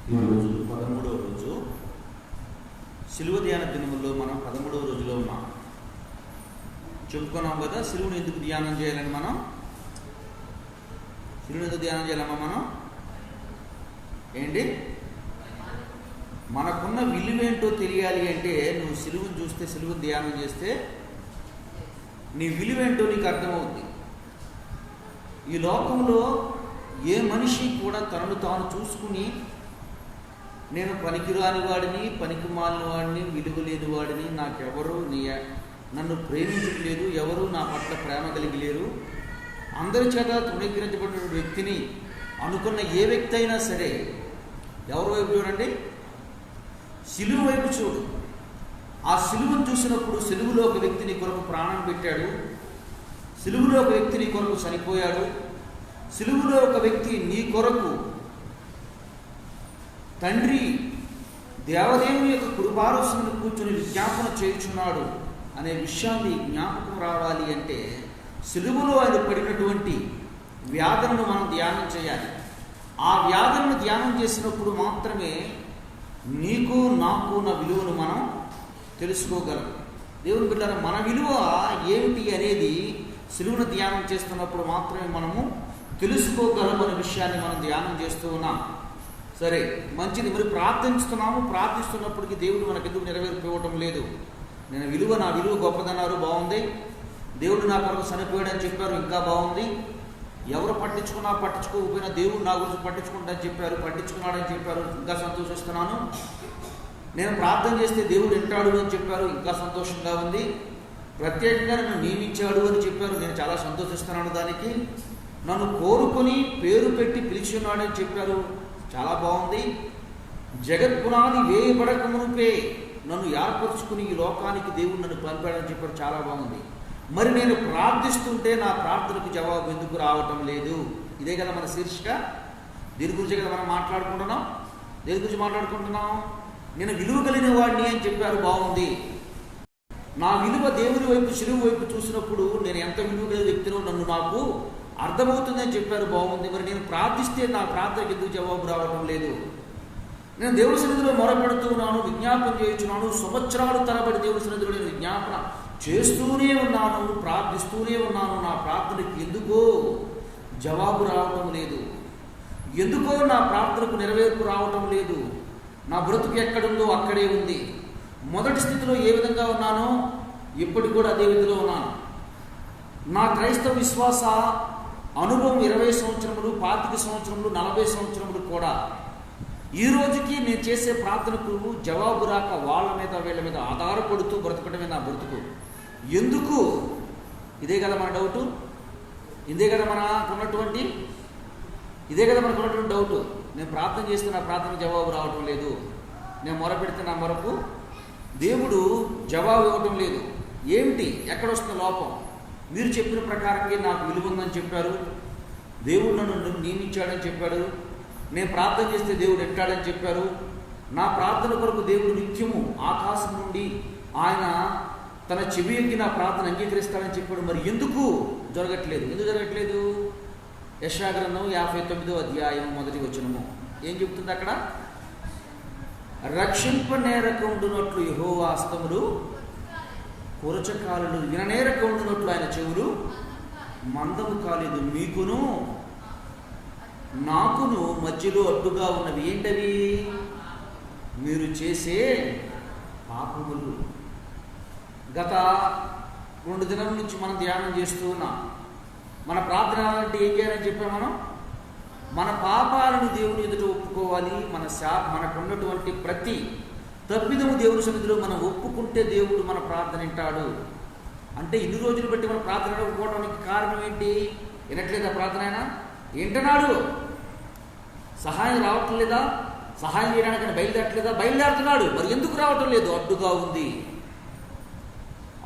ఈరోజు 13వ రోజు సిలువ ధ్యాన దినముల్లో మనం 13వ రోజులో ఉన్నాం. చెప్పుకున్నాం కదా, సిలువను ఎందుకు ధ్యానం చేయాలని మనం సిలువను ఎందుకు ధ్యానం చేయాలమ్మా? మనం ఏంటి మనకున్న విలువేంటో తెలియాలి అంటే నువ్వు సిలువను చూస్తే, సిలువను ధ్యానం చేస్తే నీ విలువేంటో నీకు అర్థమవుతుంది. ఈ లోకంలో ఏ మనిషి కూడా తనను తాను చూసుకుని నేను పనికిరాని వాడిని, పనికి మాలిన వాడిని, విలువ లేని వాడిని, నాకెవరు నన్ను ప్రేమించట్లేదు, ఎవరు నా పట్ల ప్రేమ కలిగి లేరు, అందరి చేత తృణీకరించబడిన వ్యక్తిని అనుకున్న ఏ వ్యక్తి అయినా సరే ఎవరి వైపు చూడండి, సిలువ వైపు చూడు. ఆ సిలువను చూసినప్పుడు సిలువలో ఒక వ్యక్తి నీ కొరకు ప్రాణం పెట్టాడు, సిలువలో ఒక వ్యక్తి నీ కొరకు చనిపోయాడు, సిలువలో ఒక వ్యక్తి నీ కొరకు తండ్రి దేవదేవుని యొక్క కుడిపార్శ్వమున కూర్చొని విజ్ఞాపన చేయుచున్నాడు అనే విషయాన్ని జ్ఞాపకం రావాలి అంటే సిలువలో ఆయన పడినటువంటి వ్యాధులను మనం ధ్యానం చేయాలి. ఆ వ్యాధులను ధ్యానం చేసినప్పుడు మాత్రమే నీకు నాకు నా విలువను మనం తెలుసుకోగలం. దేవుని బిడ్డలారా, మన విలువ ఏమిటి అనేది సిలువను ధ్యానం చేస్తున్నప్పుడు మాత్రమే మనము తెలుసుకోగలం అనే విషయాన్ని మనం ధ్యానం చేస్తూ ఉన్నాం. సరే, మంచిది. మరి ప్రార్థిస్తున్నప్పటికీ దేవుడు మనకెందుకు నెరవేర్పివ్వటం లేదు? నా విలువ గొప్పదన్నారు, బాగుంది. దేవుడు నా కొరకు చనిపోయాడని చెప్పారు, ఇంకా బాగుంది. ఎవరు పట్టించుకోకపోయినా దేవుడు నా గురించి పట్టించుకున్నాడని చెప్పారు, ఇంకా సంతోషిస్తున్నాను. నేను ప్రార్థన చేస్తే దేవుడు వింటాడు అని చెప్పారు, ఇంకా సంతోషంగా ఉంది. ప్రత్యేకంగా నన్ను నియమించాడు అని చెప్పారు, నేను చాలా సంతోషిస్తున్నాను దానికి. నన్ను కోరుకొని పేరు పెట్టి పిలిచి ఉన్నాడని చెప్పారు, చాలా బాగుంది. జగత్పునాది వేయబడక మునుపే నన్ను ఏర్పరచుకుని ఈ లోకానికి దేవుడు నన్ను పంపాడని చెప్పారు, చాలా బాగుంది. మరి నేను ప్రార్థిస్తుంటే నా ప్రార్థనకు జవాబు ఎందుకు రావటం లేదు? ఇదే కదా మన శీర్షిక. దీని గురించి కదా మనం మాట్లాడుకుంటున్నాం. దేని గురించి మాట్లాడుకుంటున్నాం? నేను విలువ కలిగిన వాడిని అని చెప్పారు, బాగుంది. నా విలువ దేవుని వైపు, సిలువ వైపు చూసినప్పుడు నేను ఎంత విలువ కలిగిన వ్యక్తినో నన్ను నాకు అర్థమవుతుందని చెప్పారు, బాగుంది. మరి నేను ప్రార్థిస్తే నా ప్రార్థనకు ఎందుకు జవాబు రావడం లేదు? నేను దేవుడి సన్నిధిలో మొరపెడుతూ ఉన్నాను, విజ్ఞాపన చేయించున్నాను, సంవత్సరాలు తరబడి దేవుడి సన్నిధిలో నేను విజ్ఞాపన చేస్తూనే ఉన్నాను, ప్రార్థిస్తూనే ఉన్నాను. నా ప్రార్థనకి ఎందుకో జవాబు రావటం లేదు, ఎందుకో నా ప్రార్థనకు నెరవేర్పు రావటం లేదు. నా బ్రతుకు ఎక్కడుందో అక్కడే ఉంది. మొదటి స్థితిలో ఏ విధంగా ఉన్నానో ఇప్పటికి కూడా అదే విధిలో ఉన్నాను. నా క్రైస్తవ విశ్వాస అనుభవం 20 సంవత్సరములు, 25 సంవత్సరములు, 40 సంవత్సరములు కూడా ఈ రోజుకి నేను చేసే ప్రార్థనకు జవాబు రాక వాళ్ళ మీద వీళ్ళ మీద ఆధారపడుతూ బ్రతకడమే నా బ్రతుకు. ఎందుకు? ఇదే కదా మన డౌటు, ఇదే కదా మనకున్నటువంటి డౌటు. నేను ప్రార్థన చేస్తే నా ప్రార్థనకు జవాబు రావటం లేదు, నేను మొరపెడితే నా మొరకు దేవుడు జవాబు ఇవ్వటం లేదు. ఏమిటి? ఎక్కడొస్తున్న లోపం? మీరు చెప్పిన ప్రకారంగా నాకు విలువ ఉందని చెప్పారు, దేవుడు నన్ను నియమించాడని చెప్పాడు, నేను ప్రార్థన చేస్తే దేవుడు ఎట్టాడని చెప్పారు, నా ప్రార్థన కొరకు దేవుడు నిత్యము ఆకాశం నుండి ఆయన తన చెవి ఎక్కి నా ప్రార్థన అంగీకరిస్తాడని చెప్పాడు. మరి ఎందుకు జరగట్లేదు? యెషయా గ్రంథం 59వ అధ్యాయం 1వ వచనము ఏం చెప్తుంది అక్కడ? రక్షింపనేరక ఉండునట్లు యెహోవా హస్తములు కురచకాలు, విననేరక ఉండునట్లు ఆయన చెవులు మందము కాలేదు. మీకును నాకును మధ్యలో అడ్డుగా ఉన్నవి ఏంటవి? మీరు చేసే పాపములు. గత 2 దినాల నుంచి మనం ధ్యానం చేస్తూ ఉన్నాం. మన ప్రార్థన అంటే ఏం చేయాలని చెప్పాం? మన పాపాలను దేవుని ఎదుట ఒప్పుకోవాలి. మనకున్నటువంటి ప్రతి తప్పిదము దేవుని సన్నిధిలో మనం ఒప్పుకుంటే దేవుడు మన ప్రార్థన వింటాడు. అంటే ఇన్ని రోజులు బట్టి మన ప్రార్థన ఒప్పుకోవడానికి కారణం ఏంటి? వినట్లేదా ప్రార్థన? అయినా వింటున్నాడు, సహాయం రావటం లేదా? సహాయం చేయడానికి బయలుదేరుతున్నాడు. మరి ఎందుకు రావటం లేదు?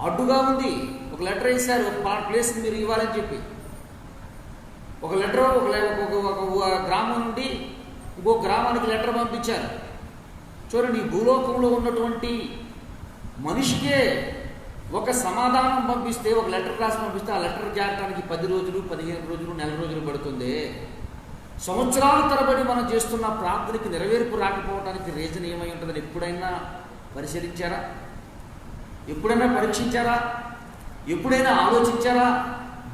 అడ్డుగా ఉంది. ఒక లెటర్ వేశారు, ఒక ప్లేస్ మీరు ఇవ్వాలని చెప్పి. ఒక లెటర్ ఒక గ్రామం నుండి ఇంకో గ్రామానికి లెటర్ పంపించారు. చూడండి, ఈ భూలోకంలో ఉన్నటువంటి మనిషికే ఒక సమాధానం పంపిస్తే, ఒక లెటర్ రాసి పంపిస్తే ఆ లెటర్ చేరడానికి 10 రోజులు, 15 రోజులు, నెల రోజులు పడుతుంది. సంవత్సరాల తరబడి మనం చేస్తున్న ప్రార్థనకి నెరవేర్పు రాకపోవడానికి రీజన్ ఏమై ఉంటుందని ఎప్పుడైనా పరిశీలించారా? ఎప్పుడైనా పరీక్షించారా? ఎప్పుడైనా ఆలోచించారా?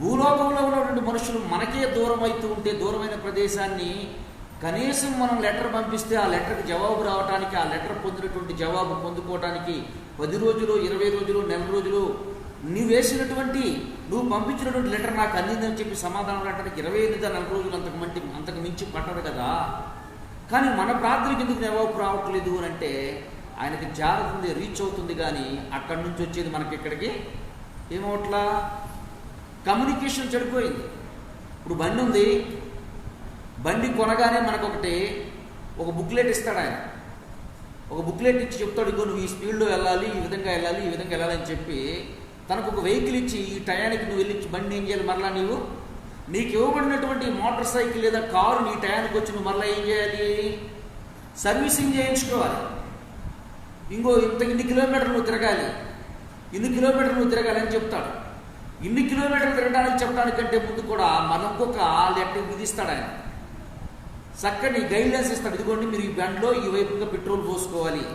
భూలోకంలో ఉన్నటువంటి మనుషులు మనకే దూరం అవుతూ ఉంటే, దూరమైన ప్రదేశాన్ని కనీసం మనం లెటర్ పంపిస్తే ఆ లెటర్కి జవాబు రావడానికి, ఆ లెటర్ పొందినటువంటి జవాబు పొందుకోవడానికి 10 రోజులు, 20 రోజులు, నెల రోజులు, నువ్వు పంపించినటువంటి లెటర్ నాకు అందిందని చెప్పి సమాధానం రావడానికి 25 నెల రోజులు అంతకు మించి పట్టదు కదా. కానీ మన ప్రార్థనకి ఎందుకు జవాబు రావట్లేదు అని అంటే, ఆయనకి జారుతుంది, రీచ్ అవుతుంది, కానీ అక్కడి నుంచి వచ్చేది మనకి ఇక్కడికి ఏమవట్లా? కమ్యూనికేషన్ చెడిపోయింది. ఇప్పుడు బండి ఉంది, బండి కొనగానే మనకు ఒక బుక్లెట్ ఇస్తాడు ఆయన. ఒక బుక్లెట్ ఇచ్చి చెప్తాడు, ఇగో నువ్వు ఈ స్పీడ్లో వెళ్ళాలి, ఈ విధంగా వెళ్ళాలి అని చెప్పి తనకు ఒక వెహికల్ ఇచ్చి, ఈ టయానికి నువ్వు వెళ్ళి బండి ఏం చేయాలి, మరలా నీకు ఇవ్వబడినటువంటి మోటార్ సైకిల్ లేదా కారు నీ టయానికి వచ్చి నువ్వు మరలా ఏం చేయాలి? సర్వీసింగ్ చేయించుకోవాలి. ఇన్ని కిలోమీటర్లు నువ్వు తిరగాలి, అని చెప్తాడు. ఇన్ని కిలోమీటర్లు తిరగడానికి చెప్పడానికంటే ముందు కూడా మనకొక లెటర్ విధిస్తాడు ఆయన. చక్కని గైడ్లైన్స్ ఇస్తాడు. ఇదిగోండి, మీరు ఈ బండిలో ఈ వైపుగా పెట్రోల్ పోసుకోవాలి.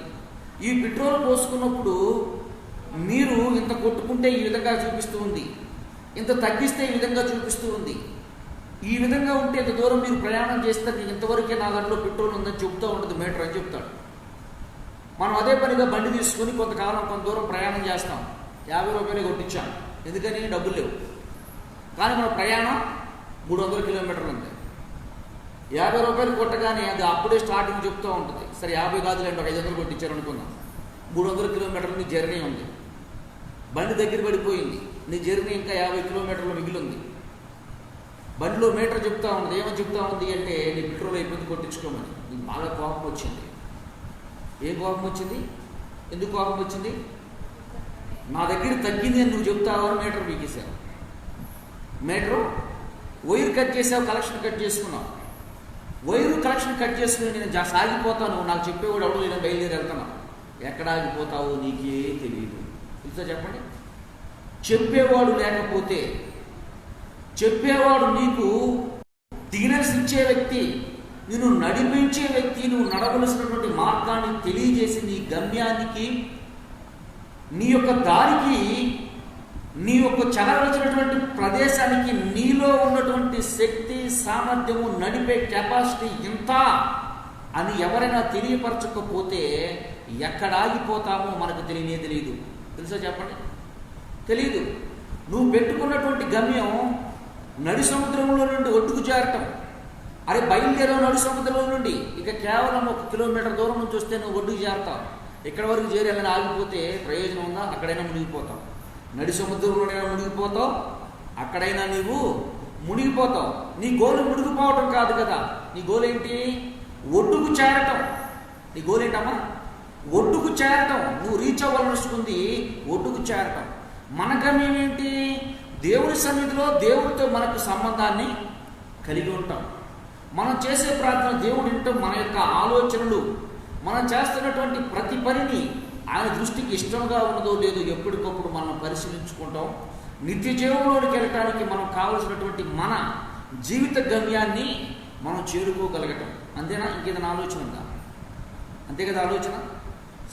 ఈ పెట్రోల్ పోసుకున్నప్పుడు మీరు ఇంత కొట్టుకుంటే ఈ విధంగా చూపిస్తూ ఉంది, ఇంత తగ్గిస్తే ఈ విధంగా చూపిస్తూ ఉంది, ఈ విధంగా ఉంటే ఇంత దూరం మీరు ప్రయాణం చేస్తే ఇంతవరకే నా దాంట్లో పెట్రోల్ ఉందని చెప్తూ ఉంటుంది మీటర్ అని చెప్తాడు. మనం అదే పనిగా బండి తీసుకొని కొంత దూరం ప్రయాణం చేస్తాం. 50 రూపాయలు కొట్టించాం, ఎందుకని? డబ్బులు లేవు. కానీ మన ప్రయాణం 300 కిలోమీటర్లు ఉంది. 50 రూపాయలు కొట్టగానే అది అప్పుడే స్టార్టింగ్ చెప్తూ ఉంటుంది. సరే 50 కాదులేండి, ఒక 500 కొట్టించారు అనుకుందాం. 300 కిలోమీటర్లు నీ జర్నీ ఉంది, బండి దగ్గర పడిపోయింది, నీ జర్నీ ఇంకా 50 కిలోమీటర్లు మిగిలి ఉంది. బండిలో మీటర్ చెప్తా ఉంది, ఏమని చెప్తా ఉంది అంటే, నీ పెట్రోల్ అయిపోయింది, కొట్టించుకోమని. నీకు బాగా కోపం వచ్చింది. ఏం కోపం వచ్చింది? ఎందుకు కోపం వచ్చింది? నా దగ్గర తగ్గింది అని నువ్వు చెప్తావు అని మీటర్ పీకేసావు. వైర్ కట్ చేసావు, కలెక్షన్ కట్ చేసుకున్నావు. వైరు కలెక్షన్ కట్ చేసుకుని నేను సాగిపోతాను, నాకు చెప్పేవాడు ఎవడో నేను బయలుదేరి వెళ్తున్నావు. ఎక్కడ ఆగిపోతావు నీకే తెలియదు. తెలుసా? చెప్పండి. చెప్పేవాడు లేకపోతే, చెప్పేవాడు నీకు సిగ్నల్స్ ఇచ్చే వ్యక్తి, నిన్ను నడిపించే వ్యక్తి, నువ్వు నడవలసినటువంటి మార్గాన్ని తెలియజేసి నీ గమ్యానికి, నీ యొక్క దారికి, నీ యొక్క చదవలసినటువంటి ప్రదేశానికి నీలో ఉన్నటువంటి శక్తి, సామర్థ్యము, నడిపే కెపాసిటీ ఇంత అని ఎవరైనా తెలియపరచకపోతే ఎక్కడ ఆగిపోతామో మనకు తెలియదు. తెలుసా? చెప్పండి. తెలీదు. నువ్వు పెట్టుకున్నటువంటి గమ్యం నడి సముద్రంలో నుండి ఒడ్డుకు చేరటం. అరే బయలుదేరావు నడి సముద్రంలో నుండి, ఇక కేవలం 1 కిలోమీటర్ దూరం నుంచి వస్తే నువ్వు ఒడ్డుకు చేరతావు. ఎక్కడి వరకు చేరాలని ఆగిపోతే ప్రయోజనం ఉందా? అక్కడైనా మునిగిపోతావు. నడి సముద్రంలోనైనా మునిగిపోతావు, అక్కడైనా నీవు మునిగిపోతావు. నీ గోలు మునిగిపోవటం కాదు కదా. నీ గోలు ఏంటి? ఒడ్డుకు చేరటం. నీ గోలు ఏంటమ్మా? ఒడ్డుకు చేరటం. నువ్వు రీచ్ అవ్వాలనుకుంది ఒడ్డుకు చేరటం. మన గమ్యం ఏంటి? దేవుని సన్నిధిలో దేవుడితో మనకు సంబంధాన్ని కలిగి ఉంటాం. మనం చేసే ప్రార్థన దేవుడు వింటాం. మన యొక్క ఆలోచనలు, మనం చేస్తున్నటువంటి ప్రతి పనిని ఆయన దృష్టికి ఇష్టంగా ఉన్నదో లేదో ఎప్పటికప్పుడు మనం పరిశీలించుకుంటాం. నిత్య జీవంలోనికి వెళ్ళటానికి మనం కావలసినటువంటి మన జీవిత గమ్యాన్ని మనం చేరుకోగలగటం. అంతేనా? ఇంకేదైనా ఆలోచన ఉందా? అంతే కదా ఆలోచన.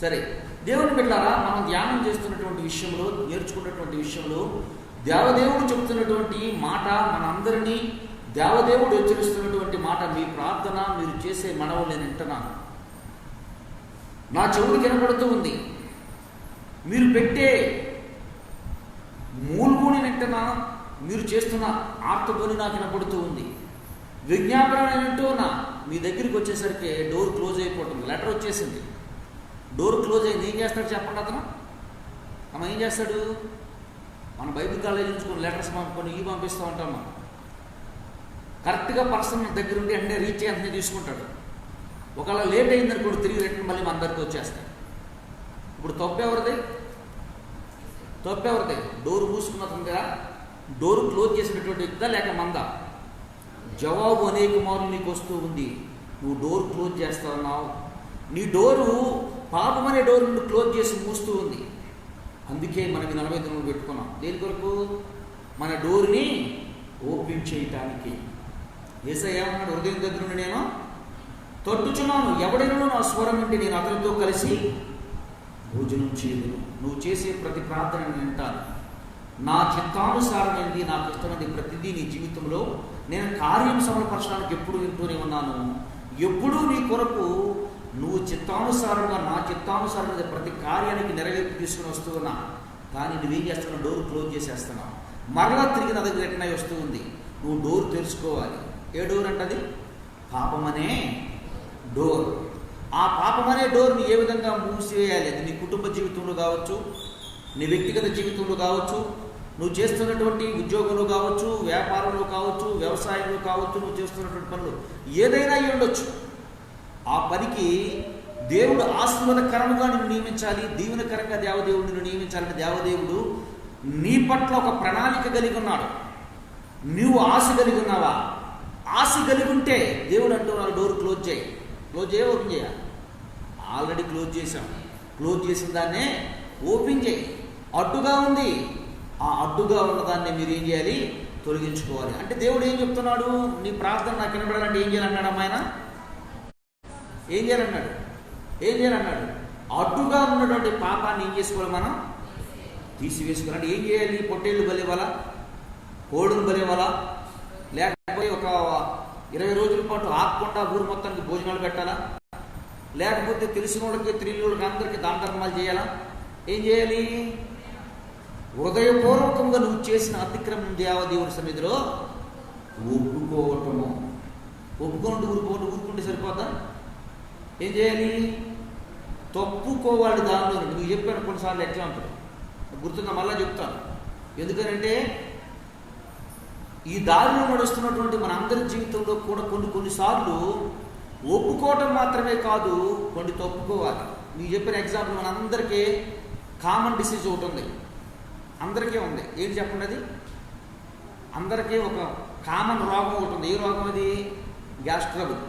సరే, దేవుని బిడ్డలారా, మనం ధ్యానం చేస్తున్నటువంటి విషయంలో, నేర్చుకున్నటువంటి విషయంలో దేవదేవుడు చెప్తున్నటువంటి మాట, మనందరినీ దేవదేవుడు హెచ్చరిస్తున్నటువంటి మాట, మీ ప్రార్థన, మీరు చేసే మనవి నేను వింటున్నాను, నా చెవులు కనబడుతూ ఉంది. మీరు పెట్టే మూలుగుని వింటున్నాను, మీరు చేస్తున్న ఆర్తధ్వని నాకు వినపడుతూ ఉంది. విజ్ఞాపన వింటూనా, మీ దగ్గరికి వచ్చేసరికి డోర్ క్లోజ్ అయిపోతుంది. లెటర్ వచ్చేసింది, డోర్ క్లోజ్ అయింది. ఏం చేస్తాడు చెప్పండి? అతను ఏం చేస్తాడు? మన బైబిల్ కాలేజ్ నుంచుకొని లెటర్స్ పంపుకొని పంపిస్తూ ఉంటాం. మనం కరెక్ట్గా పర్సన్ దగ్గర ఉండి అంటే రీచ్ అయ్యి తీసుకుంటాడు. ఒకవేళ లేట్ అయిందనుకోండి, తిరిగి రిటర్న్ మళ్ళీ మన దగ్గరికి వచ్చేస్తాయి. ఇప్పుడు తప్పెవరిది? డోర్ మూసుకున్నదా? డోర్ క్లోజ్ చేసినటువంటి వ్యక్తిదా లేక మందా? జవాబు అనేక మార్లు నీకు వస్తూ ఉంది. నువ్వు డోర్ క్లోజ్ చేస్తా ఉన్నావు. నీ డోరు పాపం అనే డోర్ నుండి క్లోజ్ చేసి మూస్తూ ఉంది. అందుకే మనకి 40 దినాలు పెట్టుకున్నాం. దేని కొరకు? మన డోర్ని ఓపెన్ చేయటానికి. యేసయ్య ఏమన్నాడు? హృదయం దగ్గర నుండి నేను తట్టుచున్నాను, ఎవడైనా నా స్వరం నుండి నేను అతనితో కలిసి భోజనం చేయదును. నువ్వు చేసే ప్రతి ప్రార్థన నేను వింటాను. నా చిత్తానుసారమైనది, నాకు ఇష్టమైనది ప్రతిదీ నీ జీవితంలో నేను కార్యం సమర్పరచడానికి ఎప్పుడు వింటూనే ఉన్నాను. ఎప్పుడూ నీ కొరకు నువ్వు చిత్తానుసారంగా, నా చిత్తానుసారమైన ప్రతి కార్యానికి నెరవేర్పు తీసుకుని వస్తూ ఉన్నా. కానీ నువ్వేం చేస్తున్నావు? డోర్ క్లోజ్ చేసేస్తున్నావు. మరలా తిరిగి నా దగ్గర రిటర్న్ అయి వస్తూ ఉంది. నువ్వు డోర్ తెరుచుకోవాలి. ఏ డోర్ అంటది? పాపమనే డోర్. ఆ పాపమనే డోర్ని ఏ విధంగా మూసివేయాలి? అది నీ కుటుంబ జీవితంలో కావచ్చు, నీ వ్యక్తిగత జీవితంలో కావచ్చు, నువ్వు చేస్తున్నటువంటి ఉద్యోగంలో కావచ్చు, వ్యాపారంలో కావచ్చు, వ్యవసాయంలో కావచ్చు, నువ్వు చేస్తున్నటువంటి పనులు ఏదైనా అయి ఉండొచ్చు. ఆ పనికి దేవుడు ఆశీర్వాదకరంగా నిన్ను నియమించాలి, దీవెనకరంగా దేవదేవుడు నిన్ను నియమించాలని దేవదేవుడు నీ పట్ల ఒక ప్రణాళిక కలిగి ఉన్నాడు. నువ్వు ఆశ కలిగి ఉన్నావా? ఆశ కలిగి ఉంటే దేవుడు అంటున్నాడు, డోర్ క్లోజ్ చేయి. క్లోజ్ చేయ, ఓపెన్ చేయ? ఆల్రెడీ క్లోజ్ చేసాం. క్లోజ్ చేసిన దాన్నే ఓపెన్ చేయి. అడ్డుగా ఉంది, ఆ అడ్డుగా ఉన్నదాన్ని మీరు ఏం చేయాలి? తొలగించుకోవాలి. అంటే దేవుడు ఏం చెప్తున్నాడు? నీ ప్రార్థన నాకు వినబడాలంటే ఏం చేయాలన్నాడు? అమ్మాయన ఏం చేయాలన్నాడు? ఏం చేయాలన్నాడు? అడ్డుగా ఉన్నటువంటి పాపాన్ని ఏం చేసుకోవాలి? మనం తీసివేసుకోవాలంటే ఏం చేయాలి? పొట్టేళ్ళు బలివ్వాలా? కోడును బలివ్వాలా? లేకపోతే ఒక 20 రోజుల పాటు ఆకుండా ఊరు మొత్తానికి భోజనాలు పెట్టాలా? లేకపోతే తెలిసిన వాళ్ళకి, తెలియని వాళ్ళకి అందరికీ దాన ధర్మాలు చేయాలా? ఏం చేయాలి? హృదయపూర్వకంగా నువ్వు చేసిన అతిక్రమం దేవదేవుడి సన్నిధిలో ఒప్పుకోవటము. ఒప్పుకుంటూ ఊరుకుంటే సరిపోతా? ఏం చేయాలి? తప్పుకోవాలి. దానిలో నువ్వు చెప్పాను కొన్నిసార్లు ఎగ్జాంపుల్ గుర్తుందా? మళ్ళా చెప్తాను. ఎందుకనంటే ఈ దారిలో నడుస్తున్నటువంటి మన అందరి జీవితంలో కూడా కొన్నిసార్లు ఒప్పుకోవటం మాత్రమే కాదు, కొన్ని తప్పుకోవాలి. నీకు చెప్పిన ఎగ్జాంపుల్ మన అందరికీ కామన్ డిసీజ్ ఒకటి ఉంది. అందరికీ ఉంది. ఏంటి చెప్పండి? అది అందరికీ ఒక కామన్ రోగం ఒకటి ఉంది. ఏ రోగం అది? Gas trouble.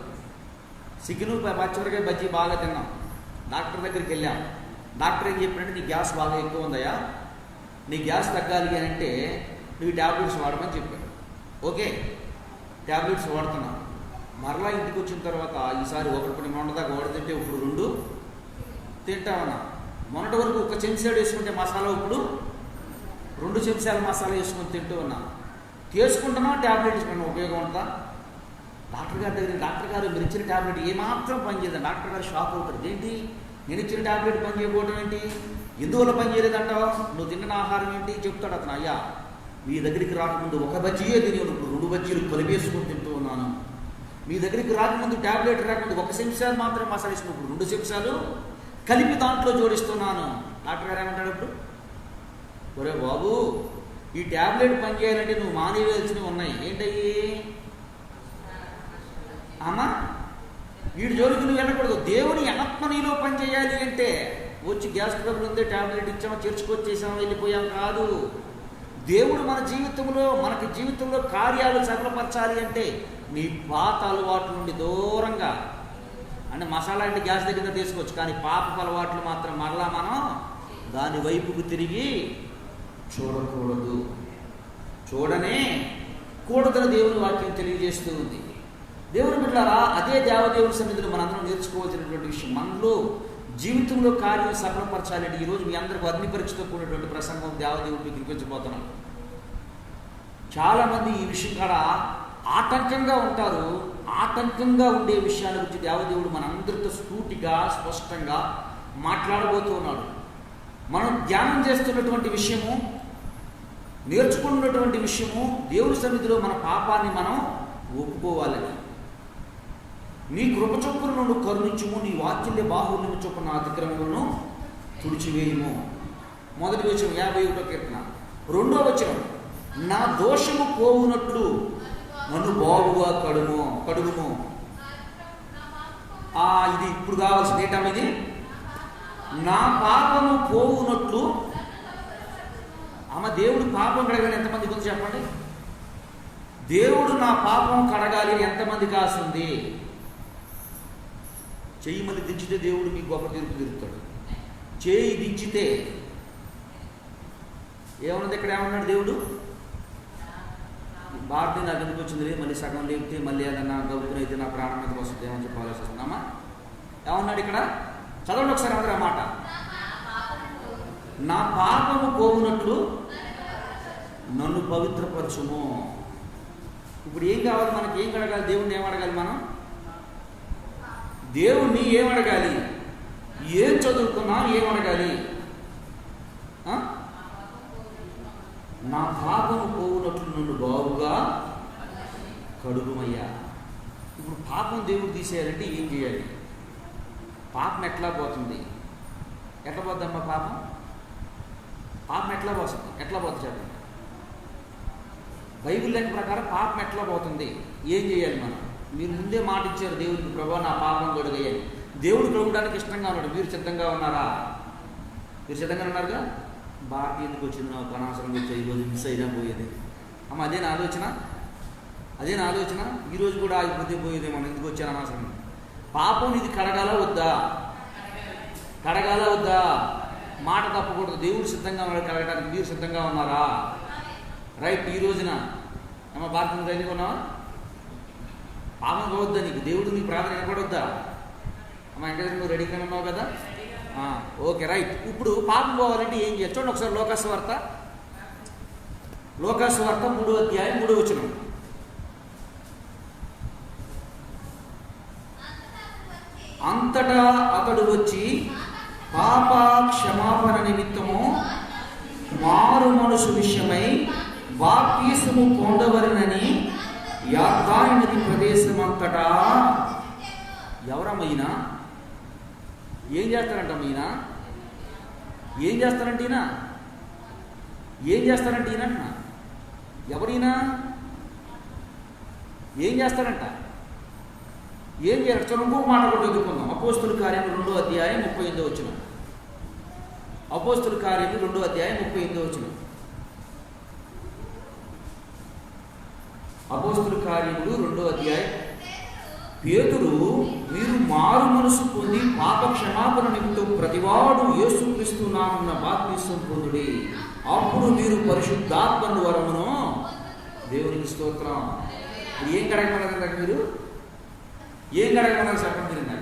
చికెను, పచ్చిమిరకాయ బజ్జీ బాగా తిన్నాం. డాక్టర్ దగ్గరికి వెళ్ళాం. డాక్టర్ ఏం చెప్పినట్టు నీ గ్యాస్ బాగా ఎక్కువ ఉందయ్యా, నీ గ్యాస్ తగ్గాలి అని అంటే నువ్వు ట్యాబ్లెట్స్ వాడమని చెప్పాడు. ఓకే, ట్యాబ్లెట్స్ వాడుతున్నాం. మరలా ఇంటికి వచ్చిన తర్వాత ఈసారి ఒకటి మొన్నదాకా వాడుతుంటే ఇప్పుడు 2 తింటామన్నా. మొన్నటి వరకు ఒక చెంచాడు వేసుకుంటే మసాలా, ఇప్పుడు 2 చెంచాల మసాలా వేసుకొని తింటూ ఉన్నా. తీసుకుంటున్నాం, ట్యాబ్లెట్ వేసుకున్నాం. ఉపయోగం ఉంటుందా? డాక్టర్ గారి దగ్గర, డాక్టర్ గారు మీరు ఇచ్చిన ట్యాబ్లెట్ ఏమాత్రం పనిచేయదు. డాక్టర్ గారు షాక్ అవుతారు. ఏంటి నేను ఇచ్చిన ట్యాబ్లెట్ పని చేయకపోవడం ఏంటి? ఎందువల్ల పని చేయలేదంటావు? నువ్వు తిన్న ఆహారం ఏంటి? చెప్తాడు అతను. అయ్యా, మీ దగ్గరికి రాకముందు ఒక బజ్జీయే తిని, ఇప్పుడు 2 బజ్జీలు కలిపేసుకొని తింటూ ఉన్నాను. మీ దగ్గరికి రాకముందు, ట్యాబ్లెట్ రాకముందు 1 చెంచాలు మాత్రం మసాలా వేసుకుని ఇప్పుడు 2 చెంచాలు కలిపి దాంట్లో జోడిస్తున్నాను. డాక్టర్ గారు ఏమంటాడు ఇప్పుడు? ఒరే బాబు, ఈ ట్యాబ్లెట్ పని చేయాలంటే నువ్వు మానేయాల్సినవి ఉన్నాయి. ఏంటయ్యి? అమ్మా, వీడి జోలికి నువ్వు వెళ్ళకూడదు. దేవుని ఆత్మ నీలో పని చేయాలి అంటే వచ్చి గ్యాస్ ట్రబుల్ ఉంది, ట్యాబ్లెట్ ఇచ్చామా, చేర్చుకొచ్చేసామా, వెళ్ళిపోయాం కాదు. దేవుడు మన జీవితంలో, మనకి జీవితంలో కార్యాలు సఫలపరచాలి అంటే నీ పాత అలవాట్ల నుండి దూరంగా, అంటే మసాలా అంటే గ్యాస్ దగ్గర తీసుకోవచ్చు, కానీ పాప అలవాట్లు మాత్రం మరలా మనం దాని వైపుకు తిరిగి చూడకూడదు. చూడనే కూడదని దేవుని వాక్యం తెలియజేస్తూ ఉంది. దేవుని బిడ్డలారా, అదే దేవదేవుని సన్నిధిలో మనందరం నేర్చుకోవాల్సినటువంటి విషయం. మనలో జీవితంలో కార్యం సఫలపరచాలి అంటే ఈరోజు మీ అందరికీ అగ్ని పరీక్షతో కూడినటువంటి ప్రసంగం దేవదేవుడికి వినిపించబోతున్నాం. చాలామంది ఈ విషయం కాడ ఆటంకంగా ఉంటారు. ఆటంకంగా ఉండే విషయాల గురించి దేవదేవుడు మనందరితో సూటిగా, స్పష్టంగా మాట్లాడబోతూ ఉన్నాడు. మనం ధ్యానం చేస్తున్నటువంటి విషయము, నేర్చుకున్నటువంటి విషయము, దేవుని సన్నిధిలో మన పాపాన్ని మనం ఒప్పుకోవాలని. నీ కృప చొప్పున నువ్వు కరుణించుము, నీ వాక్యల్య బాహుల్యము చొప్పున అతిక్రమములను తుడిచివేయము. మొదటి వచనం 51వ కీర్తన. 2వ వచనం, నా దోషము పోవునట్లు నన్ను బాగుగా కడుగుము. ఇది ఇప్పుడు కావాల్సిన డేటా. ఇది నా పాపము పోవునట్లు. అమ్మ, దేవుడు పాపం కడగాలి ఎంతమంది గురించి చెప్పండి? దేవుడు నా పాపం కడగాలి ఎంతమందికి ఆశ ఉంది? చెయ్యి మళ్ళీ దించితే దేవుడు మీకు గొప్ప తీర్పు తీరుతాడు. చేయి దించితే ఏమన్నది? ఇక్కడ ఏమన్నాడు దేవుడు? భారతి నాకు ఎందుకు వచ్చింది, మళ్ళీ సగం లేపితే మళ్ళీ ఏదన్నా గౌకుని అయితే నా ప్రాణం మీదకి వస్తుంది ఏమని చెప్పి ఆలోచిస్తున్నామా? ఏమన్నాడు ఇక్కడ? చదవండి ఒకసారి అందరూ ఆ మాట. నా పాపము పోవునట్లు నన్ను పవిత్రపరచుము. ఇప్పుడు ఏం కావాలి మనకి? ఏం అడగాలి? దేవుణ్ణి ఏం అడగాలి మనం? దేవుణ్ణి ఏం అడగాలి? ఏం చదువుకున్నా ఏం అడగాలి? నా పాపము పోవునట్లు నన్ను బాగుగా కడుగుమయ్యా. ఇప్పుడు పాపం దేవుడు తీసేయాలంటే ఏం చేయాలి? పాపం ఎట్లా పోతుంది? ఎట్లా పోద్దమ్మా పాపం? పాపం ఎట్లా పోతుంది? ఎట్లా పోతుంది చెప్పండి. బైబిల్ లెక్క ప్రకారం పాపం ఎట్లా పోతుంది? ఏం చేయాలి మనం? మీరు ముందే మాట ఇచ్చారు దేవుడికి, ప్రభా నా పాపం కడుగయ్యాలి. దేవుడు కడుగడానికి ఇష్టంగా ఉన్నాడు. మీరు సిద్ధంగా ఉన్నారా? మీరు సిద్ధంగా ఉన్నారుగా? భారతి ఎందుకు వచ్చింది నాకు అనవసరంగా వచ్చే ఈరోజు మిస్ అయినా పోయేది. అమ్మ అదే నా ఆలోచన, అదే నా ఆలోచన. ఈరోజు కూడా ఆగిపోతే పోయేది మనం ఎందుకు వచ్చాను అనవసరంగా. పాపం ఇది కడగాల వద్దా? కడగాల వద్దా? మాట తప్పకూడదు. దేవుడు సిద్ధంగా ఉన్నాడు కడగడానికి. మీరు సిద్ధంగా ఉన్నారా? రైట్. ఈ రోజున అమ్మ భారతి రైతు ఉన్నావా? పాపం పోవద్దా నీకు? దేవుడు నీకు ప్రార్థన వినపడొద్దా? అమ్మ ఇంకా నువ్వు రెడీగా ఉన్నావు కదా? Okay right. ఇప్పుడు పాపం పోవాలంటే ఏం చేయాలి? చూడండి ఒకసారి లోకాసువార్త 3వ అధ్యాయం 3వ వచనం. అంతటా అతడు వచ్చి పాప క్షమాపణ నిమిత్తము మారు మనసు విషయమై బాప్తిసము పొందవలెనని యొర్దాను నది ప్రదేశమంతటా. ఎవరమ్మా? ఏం చేస్తారంట ఈయన? ఏం చేస్తారంటే ఈయన? ఏం చేస్తారంటే ఈయన? ఎవరైనా ఏం చేస్తారంట? ఏం చేయాలి? ఇంకో మాట కూడా ఎదుర్కొందాం. అపోస్తుల కార్యం 2వ అధ్యాయం 38వ వచనం. అపోస్తుల కార్యం 2వ అధ్యాయం 38వ వచనం. అపోస్తుల కార్యములు 2వ అధ్యాయం. పేతురు, మీరు మారు మనసు పొంది పాప క్షమాపణ నిమిత్తం ప్రతివాడు యేసుక్రీస్తు నామమున బాప్తిసం పొందుడి, అప్పుడు మీరు పరిశుద్ధాత్మను వరమును. దేవునికి స్తోత్రం. ఏం కడగమన్నారు మీరు? ఏం కడగమన్నారు చెప్పండి.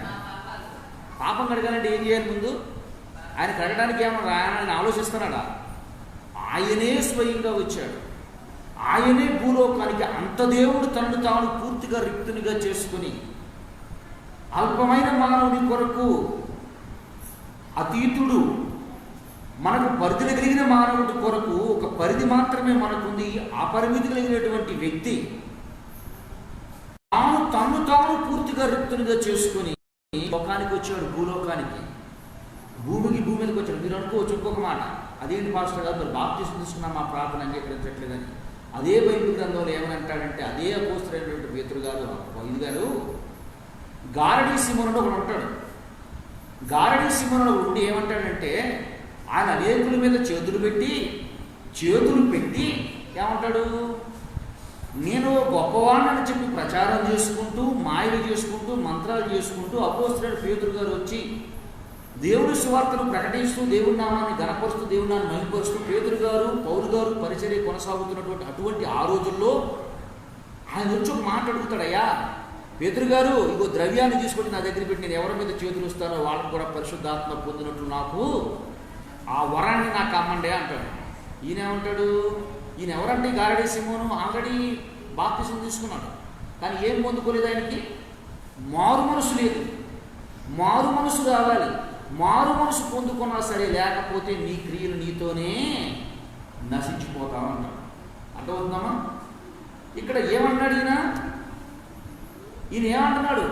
పాపం కడగాలంటే ఏం చేయాలి? ముందు ఆయన కడగడానికి ఏమన్నా రాయాలని ఆలోచిస్తున్నాడా? ఆయనే స్వయంగా వచ్చాడు. ఆయనే భూలోకానికి అంత దేవుడు తనను తాను పూర్తిగా రిక్తునిగా చేసుకుని అల్పమైన మానవుని కొరకు అతీతుడు, మనకు పరిధి కలిగిన మానవుడి కొరకు ఒక పరిధి మాత్రమే మనకుంది. ఆ పరిమితి కలిగినటువంటి వ్యక్తి తను తాను పూర్తిగా రిక్తునిగా చేసుకుని లోకానికి వచ్చాడు. భూలోకానికి, భూమి మీదకి వచ్చాడు. మీరు అనుకోవచ్చు ఇంకొక మాట, అదేంటి పాస్టర్ గారు మీరు బాప్తిసం తీసుకున్నా మా ప్రార్థన అంగీకరించట్లేదని. అదే బైబిల్ గ్రంథంలో ఏమనంటాడంటే, అదే అపోస్తలుడైనటువంటి పేతురు గారు గారడీ సిమోనుడు ఒకడు ఉంటాడు. గారడీ సిమోనుడు ఉండి ఏమంటాడంటే, ఆయన అనేకుల మీద చేతులు పెట్టి ఏమంటాడు? నేను గొప్పవాడిని చెప్పి ప్రచారం చేసుకుంటూ, మాయలు చేసుకుంటూ, మంత్రాలు చేసుకుంటూ అపోస్తలుడైన పేతురు గారు వచ్చి దేవుడి సువార్తను ప్రకటిస్తూ, దేవుడి నామాన్ని ఘనపరుస్తూ, దేవుడి నామాన్ని మహిమపరుస్తూ పేతురు గారు, పౌలు గారు పరిచర్య కొనసాగుతున్నటువంటి అటువంటి ఆ రోజుల్లో ఆయన వచ్చి ఒక మాట అడుగుతాడయ్యా, పేతురు గారు ఇగో ద్రవ్యాన్ని తీసుకొని నా దగ్గర పెట్టి నేను ఎవరి మీద చేతులు ఇస్తానో వాళ్ళకు కూడా పరిశుద్ధాత్మ పొందినట్లు నాకు ఆ వరాన్ని నాకు అమ్మండి అంటాడు. ఈయన ఏమంటాడు? ఈయన ఎవరంటే గారడీ సిమోను ఆల్రెడీ బాప్తిసం తీసుకున్నాడు, కానీ ఏం పొందుకోలేదు. ఆయనకి మారు మనసు లేదు. మారు మనసు రావాలి. మారు మనసు పొందుకున్నా సరే, లేకపోతే నీ క్రియలు నీతోనే నశించిపోతామన్నాడు. అర్థమవుతుందమ్మా? ఇక్కడ ఏమన్నాడు ఈయన ఏమంటున్నాడు?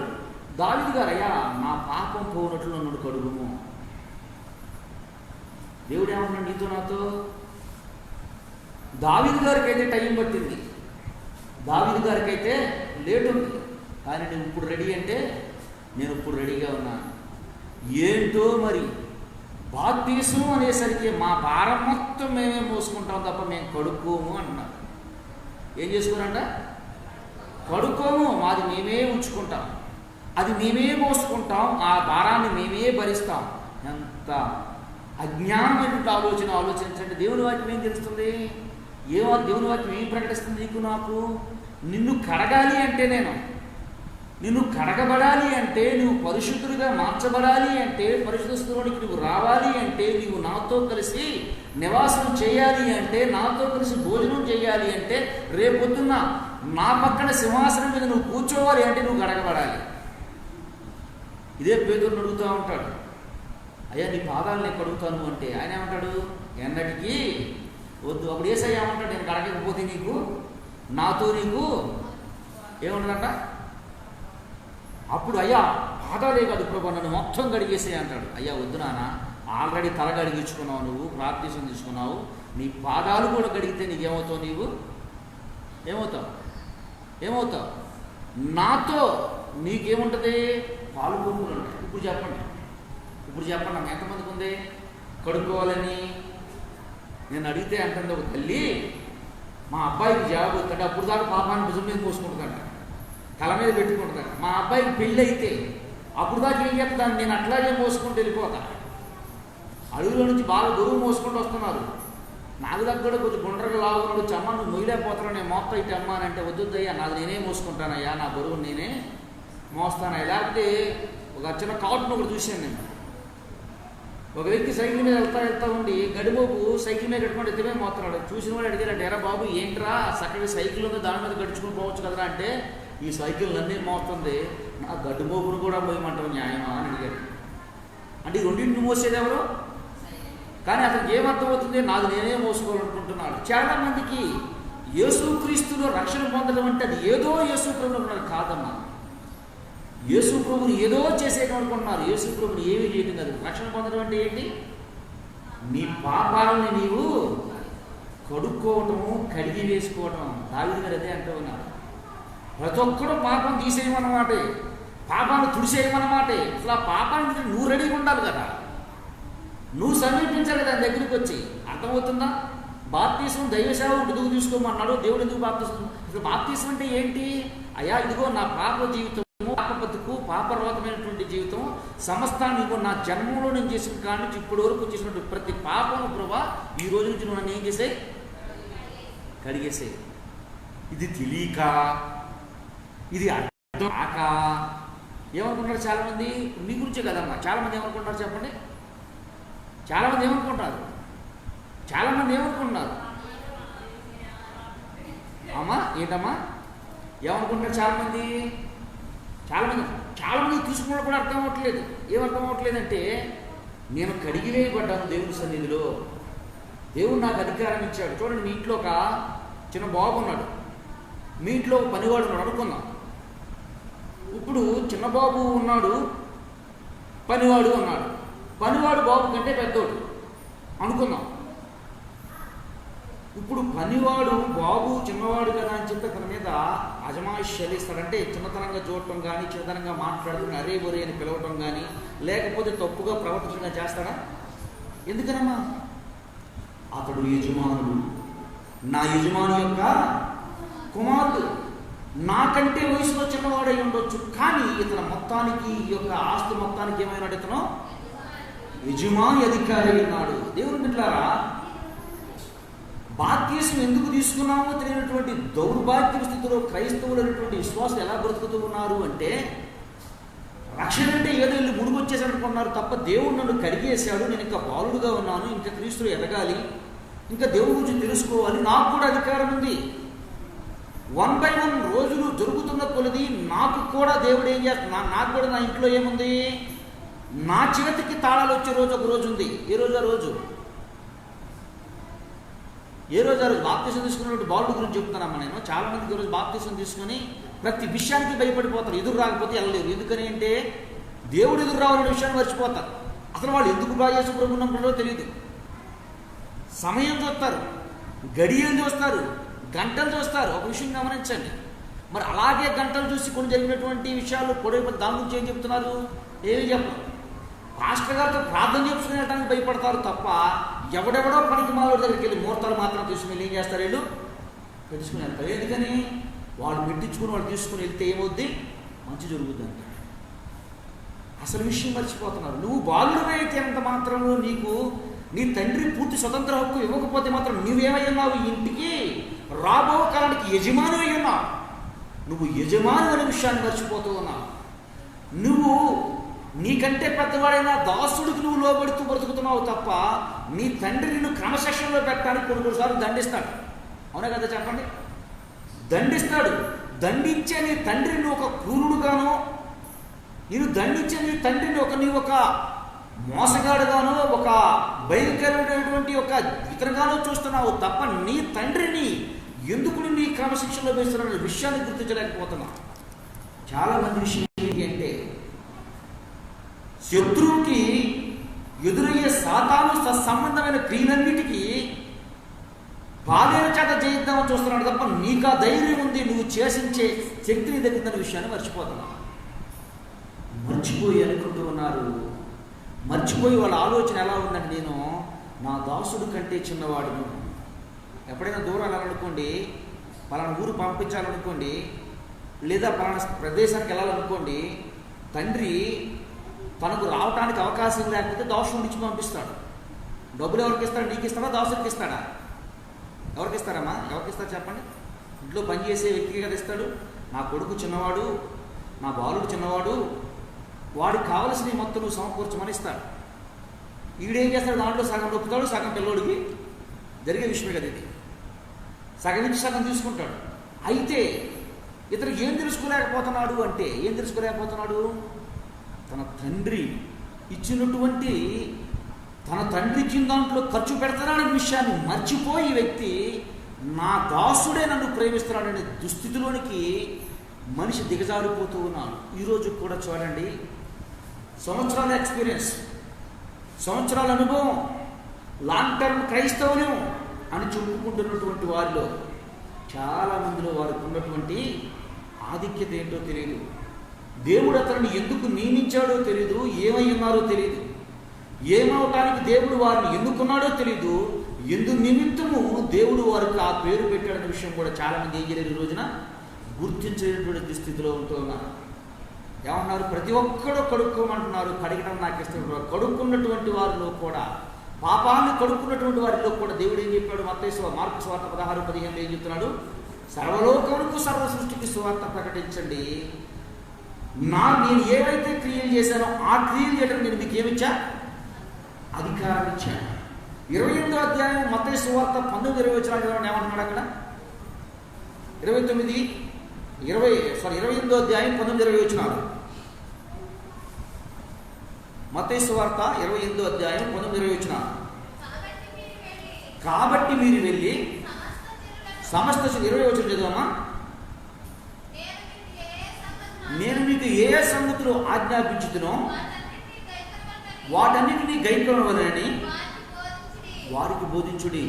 దావీదు గారు, అయ్యా నా పాపం పోనట్లు నన్ను కడుగుము. దేవుడు ఏమన్నాడు నీతో నాతో? దావీదు గారికి అయితే టైం పట్టింది, దావీదు గారికి అయితే లేట్ ఉంది, కానీ నేను ఇప్పుడు రెడీ అంటే నేను ఇప్పుడు రెడీగా ఉన్నాను. ఏంటో మరి బాప్తిసం అనేసరికి మా భారం మొత్తం మేమే మోసుకుంటాం తప్ప మేము కడుక్కోము అంటున్నారు. ఏం చేసుకోరంట? కడుక్కోము, మాది మేమే ఉంచుకుంటాం, అది మేమే మోసుకుంటాం, ఆ భారాన్ని మేమే భరిస్తాం. ఎంత అజ్ఞానమైన ఆలోచన ఆలోచించండి. దేవుని వాక్యం ఏం తెలుస్తుంది? దేవుని వాక్యం ఏం ప్రకటిస్తుంది నీకు నాకు? నిన్ను కడగాలి అంటే, నిన్ను కడగబడాలి అంటే, నువ్వు పరిశుద్ధుడిగా మార్చబడాలి అంటే, పరిశుద్ధ స్థితిలోనికి నువ్వు రావాలి అంటే, నీవు నాతో కలిసి నివాసం చేయాలి అంటే, నాతో కలిసి భోజనం చేయాలి అంటే, రేపొద్దున్న నా పక్కన సింహాసనం మీద నువ్వు కూర్చోవాలి అంటే నువ్వు కడగబడాలి. ఇదే పేతురుని అడుగుతూ ఉంటాడు, అయ్యా నీ పాదాలు నేను కడుగుతాను అంటే ఆయన ఏమంటాడు? ఎన్నటికీ వద్దు. అప్పుడు యేసయ్య ఏమంటాడు? నేను కడగకపోతే నీకు నాతో నీకు ఏముండదంట? అప్పుడు అయ్యా పాదాలే కాదు ప్రభు, నన్ను మొత్తం కడిగేసే అంటాడు. అయ్యా వద్దు నాన్న, ఆల్రెడీ తల కడిగించుకున్నావు, నువ్వు ప్రార్థన తీసుకున్నావు, నీ పాదాలు కూడా కడిగితే నీకేమవుతావు? నీవు ఏమవుతావు? నాతో నీకేముంటుంది? పాలు పొంగులు ఉంటాయి. ఇప్పుడు చెప్పండి నాకు ఎంతమందికి ఉంది కడుక్కోవాలని? నేను అడిగితే అంటుంది ఒక తల్లి, మా అబ్బాయికి జాబ్ అవుతుంటే అప్పుడు దాకా పాపాన్ని భుజం మీద పోసుకుంటుందంట, తల మీద పెట్టుకుంటుందంట. మా అబ్బాయికి పెళ్ళి అయితే అప్పుడు దాకా ఏం చెప్తాను, నేను అట్లాగే మోసుకుంటూ వెళ్ళిపోతా. అడవిలో నుంచి బాగా గురువు మోసుకుంటూ వస్తున్నారు, నాకు దగ్గర కొంచెం గుండ్రగా లాగున్నాడు, చమ్మ నువ్వు మొయ్యలేకపోతున్నావు, నేను మోస్తా ఇటు అమ్మా అని అంటే, వద్దయ్యా నాది నేనే మోసుకుంటానయ్యా, నా బరువును నేనే మోస్తానయ్యా. లేకపోతే ఒక చిన్న కాటును ఒకటి చూశాను నేను, ఒక వ్యక్తి సైకిల్ మీద వెళ్తా ఉండి గడిబాబు సైకిల్ మీద కట్టుకుంటే ఎత్తుమే మోస్తున్నాడు. చూసిన వాడు అడిగారంటే, ఎరా బాబు ఏంట్రా చక్కగా సైకిల్ ఉంది, దాని మీద గడుచుకుని పోవచ్చు కదరా అంటే, ఈ సైకిల్ నన్నే మోస్తుంది, నా గడ్డిబాబును కూడా పోయమంటావు న్యాయమా అని అడిగాడు. అంటే ఈ రెండింటిని మోసేది ఎవరు? కానీ అతనికి ఏమర్థమవుతుంది? నాది నేనే మోసుకోవాలనుకుంటున్నాడు. చాలామందికి యేసుక్రీస్తులో రక్షణ పొందడం అంటే అది ఏదో యేసు ప్రభువులు కాదమ్మా. యేసు ప్రభుని ఏదో చేసేయడం అనుకుంటున్నారు. యేసు ప్రభుని ఏమీ చేయడం కాదు. రక్షణ పొందడం అంటే ఏంటి? నీ పాపాలని నీవు కడుక్కోవటము, కడిగి వేసుకోవటం. దావీదు గారు అదే అంటూ ఉన్నారు, ప్రతి ఒక్కడు పాపం తీసేయమన్నమాటే, పాపాన్ని తుడిసేయమన్నమాటే. అసలు ఆ పాపానికి నువ్వు రెడీగా ఉండాలి కదా, నువ్వు సమీపించాలి దాని దగ్గరికి వచ్చి. అర్థమవుతుందా? బాప్తీసం దైవసేవ ఎందుకు తీసుకోమన్నాడు దేవుడు? ఎందుకు బాప్తీసం? అసలు బాప్తీసం అంటే ఏంటి? అయ్యా ఇదిగో నా పాప జీవితం, పాప బతుకు, పాపరోధమైనటువంటి జీవితం సమస్తాన్ని నా జన్మంలో నేను చేసిన కాడి నుంచి ఇప్పటి వరకు చేసినటువంటి ప్రతి పాపము ప్రభా ఈ రోజు నుంచి నువ్వు నన్ను ఏం చేసే? కడిగేసే. ఇది తెలియక, ఇది అర్థం కాక ఏమనుకుంటారు చాలామంది? మీ గురించే కదమ్మా. చాలామంది ఏమనుకుంటారు చెప్పండి? చాలామంది ఏమనుకుంటారు అమ్మా? ఏంటమ్మా ఏమనుకుంటారు చాలామంది తీసుకున్న కూడా అర్థం అవ్వట్లేదు. ఏమర్థం అవ్వట్లేదంటే, నేను కడిగి వేయబడ్డాను దేవుని సన్నిధిలో, దేవుడు నాకు అధికారం ఇచ్చాడు. చూడండి, మీ ఇంట్లో ఒక చిన్న బాబు ఉన్నాడు, మీ ఇంట్లో ఒక పనివాడు ఉన్నాడు అనుకుందాం. ఇప్పుడు చిన్న బాబు ఉన్నాడు, పనివాడు ఉన్నాడు. పనివాడు బాబు కంటే పెద్దోడు అనుకుందాం. ఇప్పుడు పనివాడు బాబు చిన్నవాడు కదా అని చెప్పి తన మీద అజమాయిష్ చెల్లిస్తాడంటే, చిన్నతనంగా చూడటం కానీ, చిన్నతనంగా మాట్లాడటం, అరే ఒరే అని పిలవటం కానీ, లేకపోతే తప్పుగా ప్రవర్తించడం చేస్తాడా? ఎందుకనమ్మా? అతడు యజమానుడు, నా యజమాని యొక్క కుమారుడు, నాకంటే వయసులో చిన్నవాడై ఉండొచ్చు, కానీ ఇతను మొత్తానికి ఈ యొక్క ఆస్తి మొత్తానికి ఏమైనాడు? ఇతను యజమాని అధికారి ఉన్నాడు. దేవుని బిడ్డలారా, బాప్తీసం ఎందుకు తీసుకున్నామో తెలియనటువంటి దౌర్భాగ్య స్థితిలో క్రైస్తవులు అనేటువంటి విశ్వాసులు ఎలా బ్రతుకుతూ ఉన్నారు అంటే, రక్షణ అంటే ఏదో వీళ్ళు మునుగొచ్చేసాడు అనుకున్నారు తప్ప, దేవుడు నన్ను కడిగేశాడు, నేను ఇంకా బాలుడుగా ఉన్నాను, ఇంకా క్రీస్తులు ఎదగాలి, ఇంకా దేవుడి గురించి తెలుసుకోవాలి, నాకు కూడా అధికారం ఉంది. 1 by 1 రోజులు జరుగుతున్న కొలది నాకు కూడా దేవుడు ఏం చేస్తున్నా, నాకు కూడా నా ఇంట్లో ఏముంది? నా చేతికి తాళాలు వచ్చే రోజు ఒక రోజు ఉంది. ఏ రోజు ఆ రోజు? బాప్తీసం తీసుకున్నటువంటి బాలుడు గురించి చెప్తున్నానమ్మా నేను. చాలా మందికి ఈరోజు బాప్తీసం తీసుకుని ప్రతి విషయానికి భయపడిపోతారు, ఎదురు రాకపోతే వెళ్ళలేరు. ఎందుకని అంటే, దేవుడు ఎదురు రావాలనే విషయాన్ని మర్చిపోతారు. అసలు వాళ్ళు ఎందుకు బాగా యేసు ప్రభువుని నమ్ముతారో తెలియదు. సమయం చూస్తారు, గడియలు చూస్తారు, గంటలు చూస్తారు. ఒక విషయం గమనించండి, మరి అలాగే గంటలు చూసి కొన్ని జరిగినటువంటి విషయాలు పొడవు దాని గురించి ఏం చెప్తున్నారు? ఏమి చెప్పరు. పాస్టర్ గారితో ప్రార్థన చేసుకుని వెళ్ళడానికి భయపడతారు తప్ప, ఎవడెవడో పనికి మాలోడి దగ్గరికి వెళ్ళి ముహూర్తాలు మాత్రం తీసుకుని ఏం చేస్తారు? వీళ్ళు పెట్టుకుని వెళ్తారు. ఎందుకని? వాళ్ళు మెట్టించుకుని వాళ్ళు తీసుకుని వెళ్తే ఏమవుద్ది? మంచి జరుగుద్ది అంట. అసలు విషయం మర్చిపోతున్నారు. నువ్వు బాలుడు అయితే ఎంత మాత్రము నీకు నీ తండ్రి పూర్తి స్వతంత్ర హక్కు ఇవ్వకపోతే మాత్రం నువ్వేమై ఉన్నావు? ఇంటికి రాబో కాలానికి యజమాని అయి ఉన్నావు. నువ్వు యజమాని అనే విషయాన్ని మర్చిపోతూ ఉన్నావు. నువ్వు నీకంటే పెద్దవాడైనా దాసుడికి నువ్వు లోబడుతూ బ్రతుకుతున్నావు తప్ప నీ తండ్రి నిన్ను క్రమశిక్షణలో పెట్టడానికి కొన్నిసార్లు దండిస్తాడు. అవునా కదా చెప్పండి? దండిస్తాడు. దండించే నీ తండ్రిని ఒక క్రూరుడుగానో, నేను దండించే నీ తండ్రిని నీవు ఒక మోసగాడుగానో, ఒక భయంకరమైనటువంటి ఒక ఇతరుగానో చూస్తున్నావు తప్ప నీ తండ్రిని ఎందుకు నీ క్రమశిక్షణలో వేస్తున్న విషయాన్ని గుర్తించలేకపోతున్నావు. చాలామంది విషయం ఏంటి అంటే, శత్రువుకి ఎదురయ్యే సాతాను సంబంధమైన క్రియలన్నిటికీ బాధల చేత జయిద్దామని చూస్తున్నాడు తప్ప నీకు ఆ ధైర్యం ఉంది, నువ్వు చేసించే శక్తిని దగ్గర విషయాన్ని మర్చిపోతున్నావు. మర్చిపోయి అనుకుంటూ ఉన్నారు. మర్చిపోయి వాళ్ళ ఆలోచన ఎలా ఉందంటే, నేను నా దాసుడు కంటే చిన్నవాడును. ఎప్పుడైనా దూరం వెళ్ళాలనుకోండి, పలానా ఊరు పంపించాలనుకోండి, లేదా పలానా ప్రదేశానికి వెళ్ళాలనుకోండి, తండ్రి తనకు రావడానికి అవకాశం లేకపోతే దాసుడిని ఇచ్చి పంపిస్తాడు. డబ్బులు ఎవరికి ఇస్తాడు? నీకు ఇస్తాడా? దాసుడికి ఇస్తాడా? ఎవరికి ఇస్తారమ్మా? ఎవరికి ఇస్తారు చెప్పండి? ఇంట్లో పనిచేసే వ్యక్తికి కదా ఇస్తాడు. నా కొడుకు చిన్నవాడు, నా బాలుడు చిన్నవాడు, వాడికి కావలసినవి మొత్తం నువ్వు సమకూర్చమని ఇస్తాడు. ఈడేం చేస్తాడు? దాంట్లో సగం నొప్పుతాడు, సగం పిల్లోడికి జరిగే విషయమే కదా ఇది. సగం నుంచి సగం తీసుకుంటాడు. అయితే ఇతను ఏం తెలుసుకోలేకపోతున్నాడు అంటే, ఏం తెలుసుకోలేకపోతున్నాడు? తన తండ్రి ఇచ్చినటువంటి తన తండ్రి కింద దాంట్లో ఖర్చు పెడతాననే విషయాన్ని మర్చిపోయి ఈ వ్యక్తి నా దాసుడే నన్ను ప్రేమిస్తున్నాడనే దుస్థితిలోనికి మనిషి దిగజారిపోతూ ఉన్నాడు. ఈరోజు కూడా చూడండి, సంవత్సరాల ఎక్స్పీరియన్స్, సంవత్సరాల అనుభవం, లాంగ్ టర్మ్ క్రైస్తవులు అని చెప్పుకుంటున్నటువంటి వారిలో చాలామందిలో వారికి ఉన్నటువంటి ఆధిక్యత ఏంటో తెలియదు. దేవుడు అతన్ని ఎందుకు నియమించాడో తెలియదు, ఏమై ఉన్నారో తెలియదు, ఏమవటానికి దేవుడు వారిని ఎన్నుకున్నాడో తెలియదు, ఎందు నిమిత్తము దేవుడు వారికి ఆ పేరు పెట్టాడనే విషయం కూడా చాలామంది ఏం చేయలేరు ఈ రోజున గుర్తించేటువంటి స్థితిలో ఉంటూ ఉన్నారు. ఏమన్నారు? ప్రతి ఒక్కడూ కడుక్కోమంటున్నారు, కడిగడం నాకు ఇష్టం. కడుక్కున్నటువంటి వారిలో కూడా, పాపాన్ని కడుక్కున్నటువంటి వారిలో కూడా దేవుడు ఏం చెప్పాడు? మార్కు సువార్త 16:15 ఏం చెప్తున్నాడు? సర్వలోకములకు సర్వ సృష్టికి సువార్త ప్రకటించండి. నేను ఏవైతే క్రియలు చేశానో ఆ క్రియలు చేయడం నేను మీకు ఏమిచ్చా? అధికారం ఇచ్చాను. 28వ అధ్యాయం మత్తయి సువార్త 19-20 ఏమంటున్నాడు అక్కడ? 28వ అధ్యాయం 19-20 మత్తయి సువార్త 28వ అధ్యాయం 19-20. కాబట్టి మీరు వెళ్ళి సమస్త 20 చదువమ్మా. నేను మీకు ఏ సంగతులు ఆజ్ఞాపించుతునో వాటన్నిటినీ గైకొనవలెనని వారికి బోధించుడి.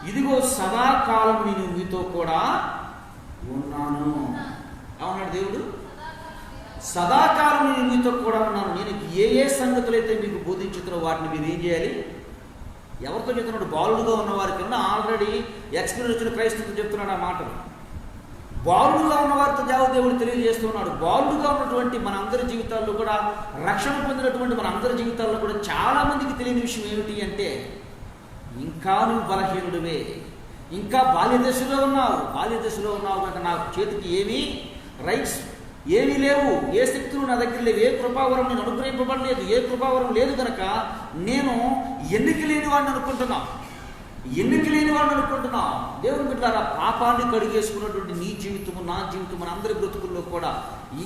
ఇదిగో సదాకాలం నేను మీతో కూడా ఉన్నాను. అవునాడు దేవుడు? సదాకాలం నేను మీతో కూడా ఉన్నాను. నేను ఏ సంగతులు అయితే మీకు బోధించుతున్నో వాటిని మీరు ఏం చేయాలి? ఎవరితో చెప్తున్నాడు? బాలుడుగా ఉన్న వారికి ఉన్న ఆల్రెడీ ఎక్స్పీరియన్స్ వచ్చిన క్రైస్తవులు చెప్తున్నాడు ఆ మాటలు. బాలుడుగా ఉన్న వారితో దేవుడు తెలియజేస్తున్నాడు. బాలుడుగా ఉన్నటువంటి మన అందరి జీవితాల్లో కూడా, రక్షణ పొందినటువంటి మన అందరి జీవితాల్లో కూడా చాలా మందికి తెలియని విషయం ఏమిటి అంటే, ఇంకా నువ్వు బలహీనుడివే, ఇంకా బాల్య దశలో ఉన్నావు కనుక నా చేతికి ఏమీ రైట్స్ ఏమీ లేవు, ఏ శక్తులు నా దగ్గర లేవు, ఏ కృపావరం నేను అనుగ్రహింపబడలేదు, ఏ కృపావరం లేదు కనుక నేను ఎన్నిక లేని వాడిని అనుకుంటున్నావు. దేవుని బిడ్డలారా, పాపాన్ని కడిగేసుకున్నటువంటి నీ జీవితము, నా జీవితం, మన అందరి బ్రతుకుల్లో కూడా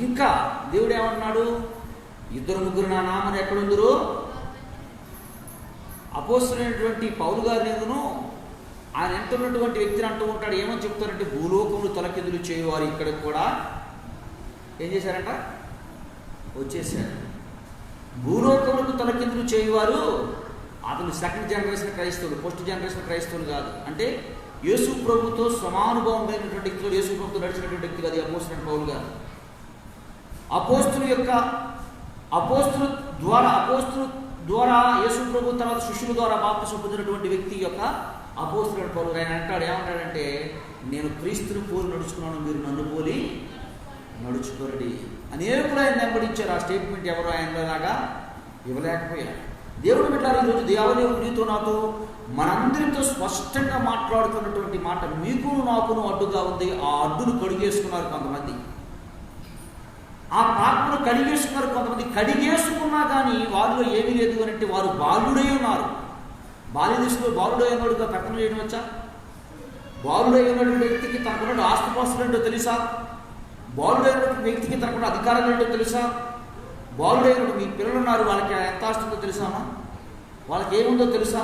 ఇంకా దేవుడు ఏమంటున్నాడు? 2-3 నా నామని ఎక్కడుందరో అపోస్తలుడైనటువంటి పౌలు గారి మీదను ఆయన ఎంటున్నటువంటి వ్యక్తిని అంటూ ఉంటాడు. ఏమని చెప్తారంటే, భూలోకములు తలకిందులు చేయవారు ఇక్కడికి కూడా ఏం చేశారంట? వచ్చేసారు. భూలోకములకు తలకిందులు చేయవారు అతను సెకండ్ జనరేషన్ క్రైస్తవులు, ఫస్ట్ జనరేషన్ క్రైస్తవులు కాదు. అంటే యేసు ప్రభుతో సమానుభవం కలిగినటువంటి వ్యక్తులు, యేసు ప్రభుతో నడిచినటువంటి వ్యక్తి కాదు అపోస్తలుడైన పౌలు గారు. అపోస్తలు ద్వారా యేసు ప్రభు తర్వాత శిష్యుల ద్వారా బాప్తిసం పొందినటువంటి వ్యక్తి యొక్క అపోస్తలుడైన పౌలు. ఆయన అంటాడు, ఏమంటాడంటే, నేను క్రీస్తుని పోలి నడుచుకున్నాను, మీరు నన్ను పోలి నడుచుకోరండి. అనేకులు ఆయన వెంబడించారు. ఆ స్టేట్మెంట్ ఎవరు ఆయనలాగా ఇవ్వలేకపోయారు. దేవుడు పెట్టారు. ఈరోజు దేవదేవుడు నీతో నాతో మనందరితో స్పష్టంగా మాట్లాడుతున్నటువంటి మాట మీకును నాకును అడ్డుగా ఉంది. ఆ అడ్డును కడిగేసుకున్నారు కొంతమంది, ఆ పాపను కడిగేసుకున్నారు కొంతమంది. కడిగేసుకున్నా కానీ వారిలో ఏమీ లేదు అని అంటే వారు బాలుడై ఉన్నారు. బాల్య దశలో బాలుడై ఉన్నాడుగా పెత్తనం చేయడం వచ్చా? బాలుడై ఉన్నటువంటి వ్యక్తికి తనకున్న ఆస్తిపాస్తులు ఏంటో తెలుసా? బాలుడైన వ్యక్తికి తనకున్న అధికారాలు ఏంటో తెలుసా? బాలుడైన మీ పిల్లలు ఉన్నారు, వాళ్ళకి ఎంత ఆస్తుందో తెలుసామా? వాళ్ళకి ఏముందో తెలుసా?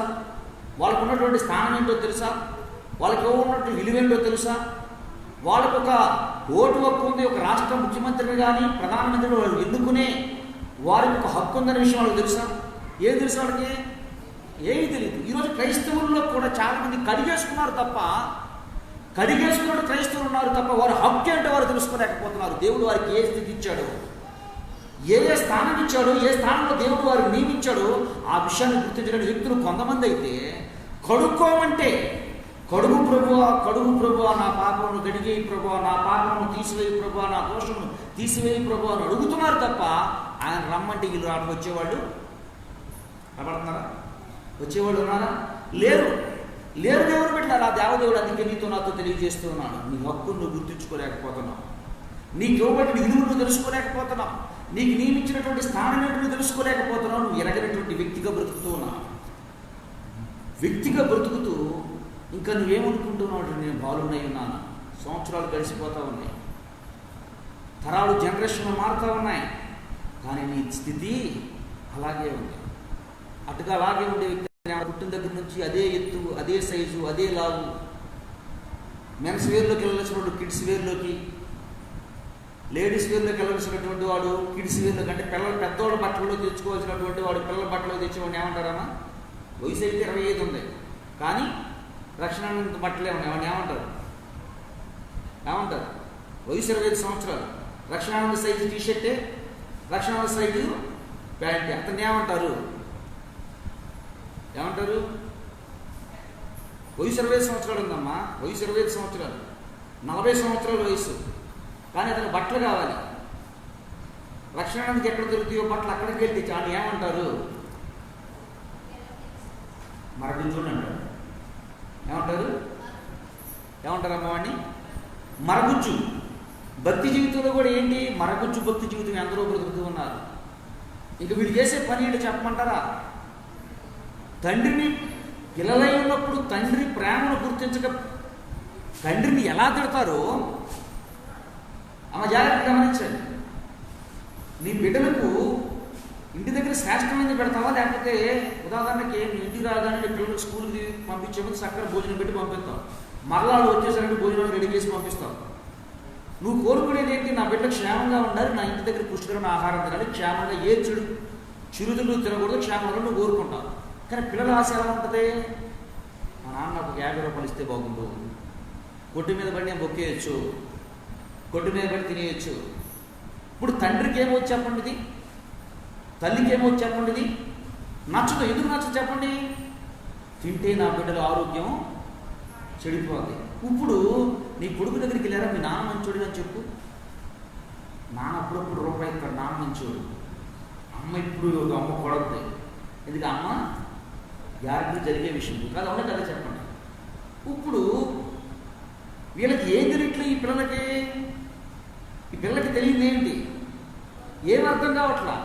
వాళ్ళకు ఉన్నటువంటి స్థానం ఏంటో తెలుసా? వాళ్ళకి ఉన్నటువంటి విలువేంటో తెలుసా? వాళ్ళకు ఒక ఓటు హక్కు ఉంది. ఒక రాష్ట్ర ముఖ్యమంత్రిని కానీ ప్రధానమంత్రిని వాళ్ళు ఎన్నుకునే వారికి ఒక హక్కు ఉందనే విషయం వాళ్ళకి తెలుసా? ఏం తెలుసు వాళ్ళకి? ఏమీ తెలియదు. ఈరోజు క్రైస్తవుల్లో కూడా చాలామంది కడిగేసుకున్నారు తప్ప, కడిగేసుకున్న క్రైస్తవులు ఉన్నారు తప్ప వారి హక్కు ఏంటో వారు తెలుసుకోలేకపోతున్నారు. దేవుడు వారికి ఏ స్థితి ఇచ్చాడో, ఏ స్థానం ఇచ్చాడో, ఏ స్థానంలో దేవుడు వారిని నియమించాడో ఆ విషయాన్ని గుర్తించలేని వ్యక్తులు కొంతమంది అయితే కడుక్కోమంటే కడుగు ప్రభువా, కడుగు ప్రభువా, నా పాపమును గడిగేయి ప్రభువా, నా పాపమును తీసివేయి ప్రభువా, నా దోషమును తీసివేయి ప్రభువా అని అడుగుతున్నారు తప్ప ఆయన రమ్మంటే వీళ్ళు రావడం వచ్చేవాళ్ళు కనబడుతున్నారా? వచ్చేవాళ్ళు ఉన్నారా? లేరు. లేరు. దేవుడు పెట్టారు. ఆ దేవదేవుడు అందుకే నీతో నాతో తెలియజేస్తూ ఉన్నాడు. నీ హక్కును నువ్వు గుర్తించుకోలేకపోతున్నావు, నీకు ఇవ్వబడిన విలువను నువ్వు తెలుసుకోలేకపోతున్నావు, నీకు నియమించినటువంటి స్థానం ఏంటో నువ్వు తెలుసుకోలేకపోతున్నావు. నువ్వు ఎరగనటువంటి వ్యక్తిగా బ్రతుకుతూ ఉన్నావు. వ్యక్తిగా బ్రతుకుతూ ఇంకా నువ్వేమనుకుంటున్నావు అంటే నేను బాలునై ఉన్నాను. సంవత్సరాలు గడిచిపోతూ ఉన్నాయి, తరాలు జనరేషన్లు మారుతూ ఉన్నాయి, కానీ నీ స్థితి అలాగే ఉంది. అటుగా అలాగే ఉండే వ్యక్తి పుట్టిన దగ్గర నుంచి అదే ఎత్తు, అదే సైజు, అదే లావు, మెన్స్ వేర్లోకి వెళ్ళాల్సినటువంటి కిడ్స్ వేర్లోకి, లేడీస్ వేర్లోకి వెళ్ళాల్సినటువంటి వాడు కిడ్స్ వేర్లోకి, అంటే పెద్దవాళ్ళ బట్టల్లో తెచ్చుకోవాల్సినటువంటి వాడు పిల్లల బట్టలో తెచ్చేవాడిని ఏమంటారమ్మా? వయసు అయితే 25 ఉంది కానీ రక్షణ బట్టలే ఉన్నాయి. వాడిని ఏమంటారు? వయసు 25 సంవత్సరాలు, రక్షణానంద సైజు టీషర్టే, రక్షణానంద సైజు ప్యాంట్, అతన్ని ఏమంటారు? వయసు 25 సంవత్సరాలు ఉందమ్మా, వయసు 25 సంవత్సరాలు, 40 సంవత్సరాల వయసు, కానీ అతనికి బట్టలు కావాలి. రక్షణానికి ఎక్కడ దొరుకుతాయో బట్టలు అక్కడికి వెళ్ళి చాలు ఏమంటారు? మరగుజ్జుని అంటారు. ఏమంటారమ్మా వాడిని? మరగుజ్జు. భక్తి జీవితంలో కూడా ఏంటి? మరగుజ్జు భక్తి జీవితం ఎందరో బ్రతుకుతూ ఉన్నారు. ఇంక వీళ్ళు చేసే పని ఏంటి చెప్పమంటారా? తండ్రిని పిల్లలై ఉన్నప్పుడు తండ్రి ప్రేమను గుర్తించక తండ్రిని ఎలా తిడతారో ఆమె జాగ్రత్తగా గమనించండి. నీ బిడ్డలకు ఇంటి దగ్గర శ్రేష్టమైనది పెడతావా, లేకపోతే ఉదాహరణకి నీ ఇంటికి రాగానే నీ పిల్లలకు స్కూల్కి పంపించే ముందు చక్కగా భోజనం పెట్టి పంపిస్తావు, మరలాడు వచ్చేసరికి భోజనం రెడీ చేసి పంపిస్తావు. నువ్వు కోరుకునేది ఏంటి? నా బిడ్డ క్షేమంగా ఉండాలి, నా ఇంటి దగ్గర పుష్టికరమైన ఆహారం తినాలి, క్షేమంగా ఏ చిరుతులు తినకూడదు, క్షేమంగా నువ్వు కోరుకుంటావు. కానీ పిల్లల ఆశ ఎలా ఉంటుంది? మా నాన్న నాకు 50 రూపాయలు ఇస్తే బాగుండు, కొట్టు మీద పడి నేను బొక్కేయచ్చు, కొట్టు మీద పడి తినేయచ్చు. ఇప్పుడు తండ్రికి ఏమొచ్చి చెప్పండి, ఇది తల్లికి ఏమొచ్చి చెప్పండి, ఇది నచ్చదు. ఎందుకు నచ్చదు చెప్పండి? తింటే నా బిడ్డల ఆరోగ్యం చెడిపోతుంది. ఇప్పుడు నీ కొడుకు దగ్గరికి వెళ్ళారా, మీ నాన్న మంచోడు అని చెప్పు. నాన్న అప్పుడప్పుడు రూపాయి ఇస్తాడు, నాన్న మంచోడు. అమ్మ ఇప్పుడు అమ్మ కొడద్ది, ఎందుకు అమ్మ గ్యారెంటీ జరిగే విషయం కాదు, అవునా కదా చెప్పండి. ఇప్పుడు వీళ్ళకి ఏం తెలియట్లే, ఈ పిల్లలకి తెలియదు ఏంటి, ఏం అర్థం కావట్లా.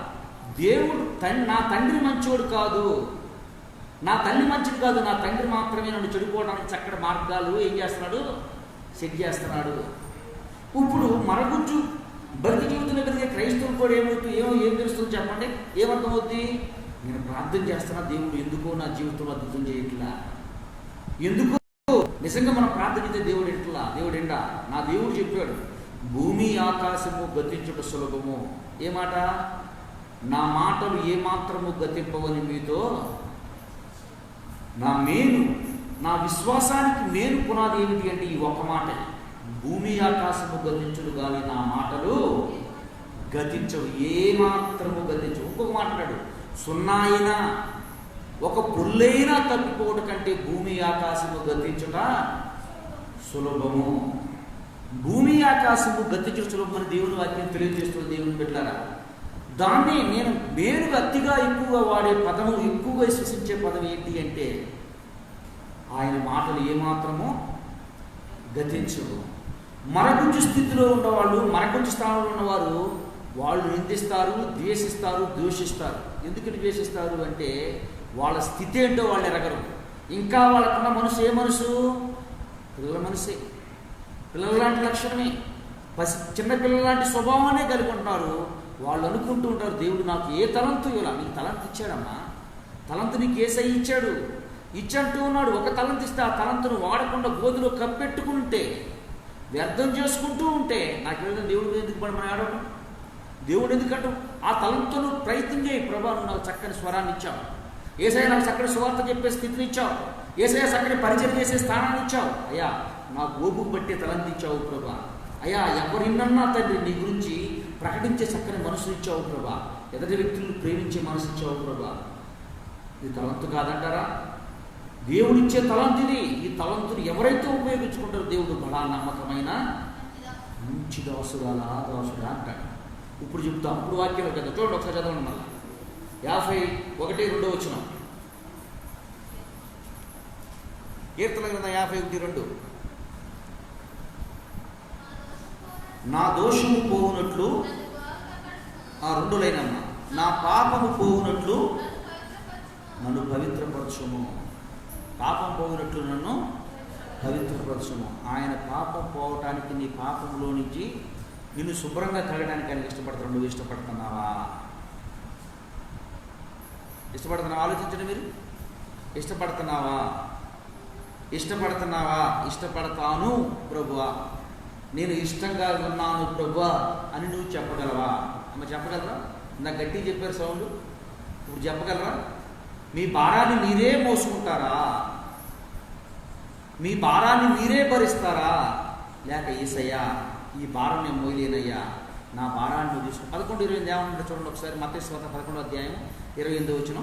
దేవుడు నా తండ్రి మంచోడు కాదు, నా తల్లి మంచిది కాదు, నా తండ్రి మాత్రమే నన్ను చెడిపోవడానికి చక్కటి మార్గాలు ఏం చేస్తున్నాడు? సెట్ చేస్తున్నాడు. ఇప్పుడు మరగుజ్జు భక్తి జీవితంలో కలిగే క్రైస్తవులు కూడా ఏం తెలుస్తుంది చెప్పండి? ఏమర్థమవుద్ది? నేను ప్రార్థన చేస్తున్నా, దేవుడు ఎందుకో నా జీవితంలో అద్భుతం చేయట్లా, ఎందుకో నిజంగా మనం ప్రార్థన చేస్తే దేవుడు ఎట్లా, దేవుడు ఎండా? నా దేవుడు చెప్పాడు, భూమి ఆకాశము గతించుట సులభము. ఏ మాట? నా మాటలు ఏమాత్రము గతింపవని మీతో నా మేలు, నా విశ్వాసానికి మేలు పునాది ఏమిటి అంటే ఈ ఒక్క మాట. భూమి ఆకాశము గతించుడు కానీ నా మాటలు గతించవు, ఏమాత్రము గతించవు. ఇంకొక మాట్లాడు, సున్నా అయినా ఒక పుల్లైనా తప్పిపోవడం కంటే భూమి ఆకాశము గతించుట సులభము. భూమి ఆకాశము గతించుట సులభమని దేవుని వాక్యం తెలియజేస్తుంది. దేవుని బిడ్డలారా, దాన్ని నేను మేలుగా అతిగా ఎక్కువగా వాడే పదము, ఎక్కువగా విశ్వసించే పదం ఏంటి అంటే ఆయన మాటలు ఏమాత్రమో గతించవు. మరగుంచు స్థితిలో ఉన్నవాళ్ళు, మరగుంచు స్థానంలో ఉన్నవారు వాళ్ళు నిందిస్తారు, ద్వేషిస్తారు, దూషిస్తారు. ఎందుకు ద్వేషిస్తారు అంటే వాళ్ళ స్థితి ఏంటో వాళ్ళు ఎరగరు. ఇంకా వాళ్ళకున్న మనసు ఏ మనసు? పిల్లల మనసే. పిల్లల లాంటి లక్షణమే, చిన్న పిల్లల లాంటి స్వభావాన్ని కలిగి ఉంటారు. వాళ్ళు అనుకుంటూ ఉంటారు, దేవుడు నాకు ఏ తలంతు ఇవ్వాల. నీకు తలంతు ఇచ్చాడమ్మా, తలంతు నీకు ఏసై ఇచ్చాడు, ఇచ్చంటూ ఉన్నాడు. ఒక తలంతు ఇస్తే ఆ తలంతును వాడకుండా గోధులో కప్పెట్టుకుంటే, వ్యర్థం చేసుకుంటూ ఉంటే, నాకు ఏదైనా దేవుడు ఎందుకు పడి మనం ఆడటం? దేవుడు ఎందుకంటూ ఆ తలంతును ప్రయత్నం చేయి. ప్రభా నువ్వు నాకు చక్కని స్వరాన్ని ఇచ్చావు, ఏసయ్య నాకు చక్కని సువార్త చెప్పే స్థితిని ఇచ్చావు, ఏసయ్య చక్కని పరిచయం చేసే స్థానాన్ని ఇచ్చావు, అయ్యా నాకు ఓపిక పట్టే తలంతు ఇచ్చావు ప్రభా, అయ్యా ఎవరిన్నన్నా తండ్రి నీ గురించి ప్రకటించే చక్కని మనసు ఇచ్చావు ప్రభా, ఎదుటి వ్యక్తులను ప్రేమించే మనసు ఇచ్చావు ప్రభా. ఇది తలంతు కాదంటారా? దేవుడిచ్చే తలంతు ఇది. ఈ తలంతుని ఎవరైతే ఉపయోగించుకుంటారో దేవుడు బలా నమ్మకమైన మంచి దాసురాలా దాసురా అంటాడు. ఇప్పుడు చెప్తాం, ఇప్పుడు వాక్యంలో కదా, చూడండి ఒకసారి చదవండి మళ్ళీ 51:2 కీర్తన గ్రంథం 51:2. నా దోషము పోవునట్లు, ఆ 2 లైనమ్మా, నా పాపము పోవునట్లు నన్ను పవిత్రపరచుము. పాపం పోవునట్లు నన్ను పవిత్రపరచుము. ఆయన పాపం పోవటానికి, నీ పాపంలో నుంచి నిన్ను శుభ్రంగా కలగడానికి ఆయన ఇష్టపడతాడు. నువ్వు ఇష్టపడుతున్నావా? ఇష్టపడుతున్నావా? ఆలోచించండి మీరు. ఇష్టపడుతున్నావా? ఇష్టపడుతున్నావా? ఇష్టపడతాను ప్రభువా, నేను ఇష్టంగా ఉన్నాను ప్రభువా అని నువ్వు చెప్పగలవా? అమ్మ చెప్పగలరా? నాకు గట్టిగా చెప్పారు సౌండ్. ఇప్పుడు చెప్పగలరా? మీ భారాన్ని మీరే మోసుకుంటారా? మీ భారాన్ని మీరే భరిస్తారా? లేక యేసయ్యా ఈ భారం నేను మోయలేనయ్యా, నా భారాన్ని నువ్వు తీసుకుని 11:28 ఏమన్నా చూడండి ఒకసారి. మత్తయి సువార్త 11:28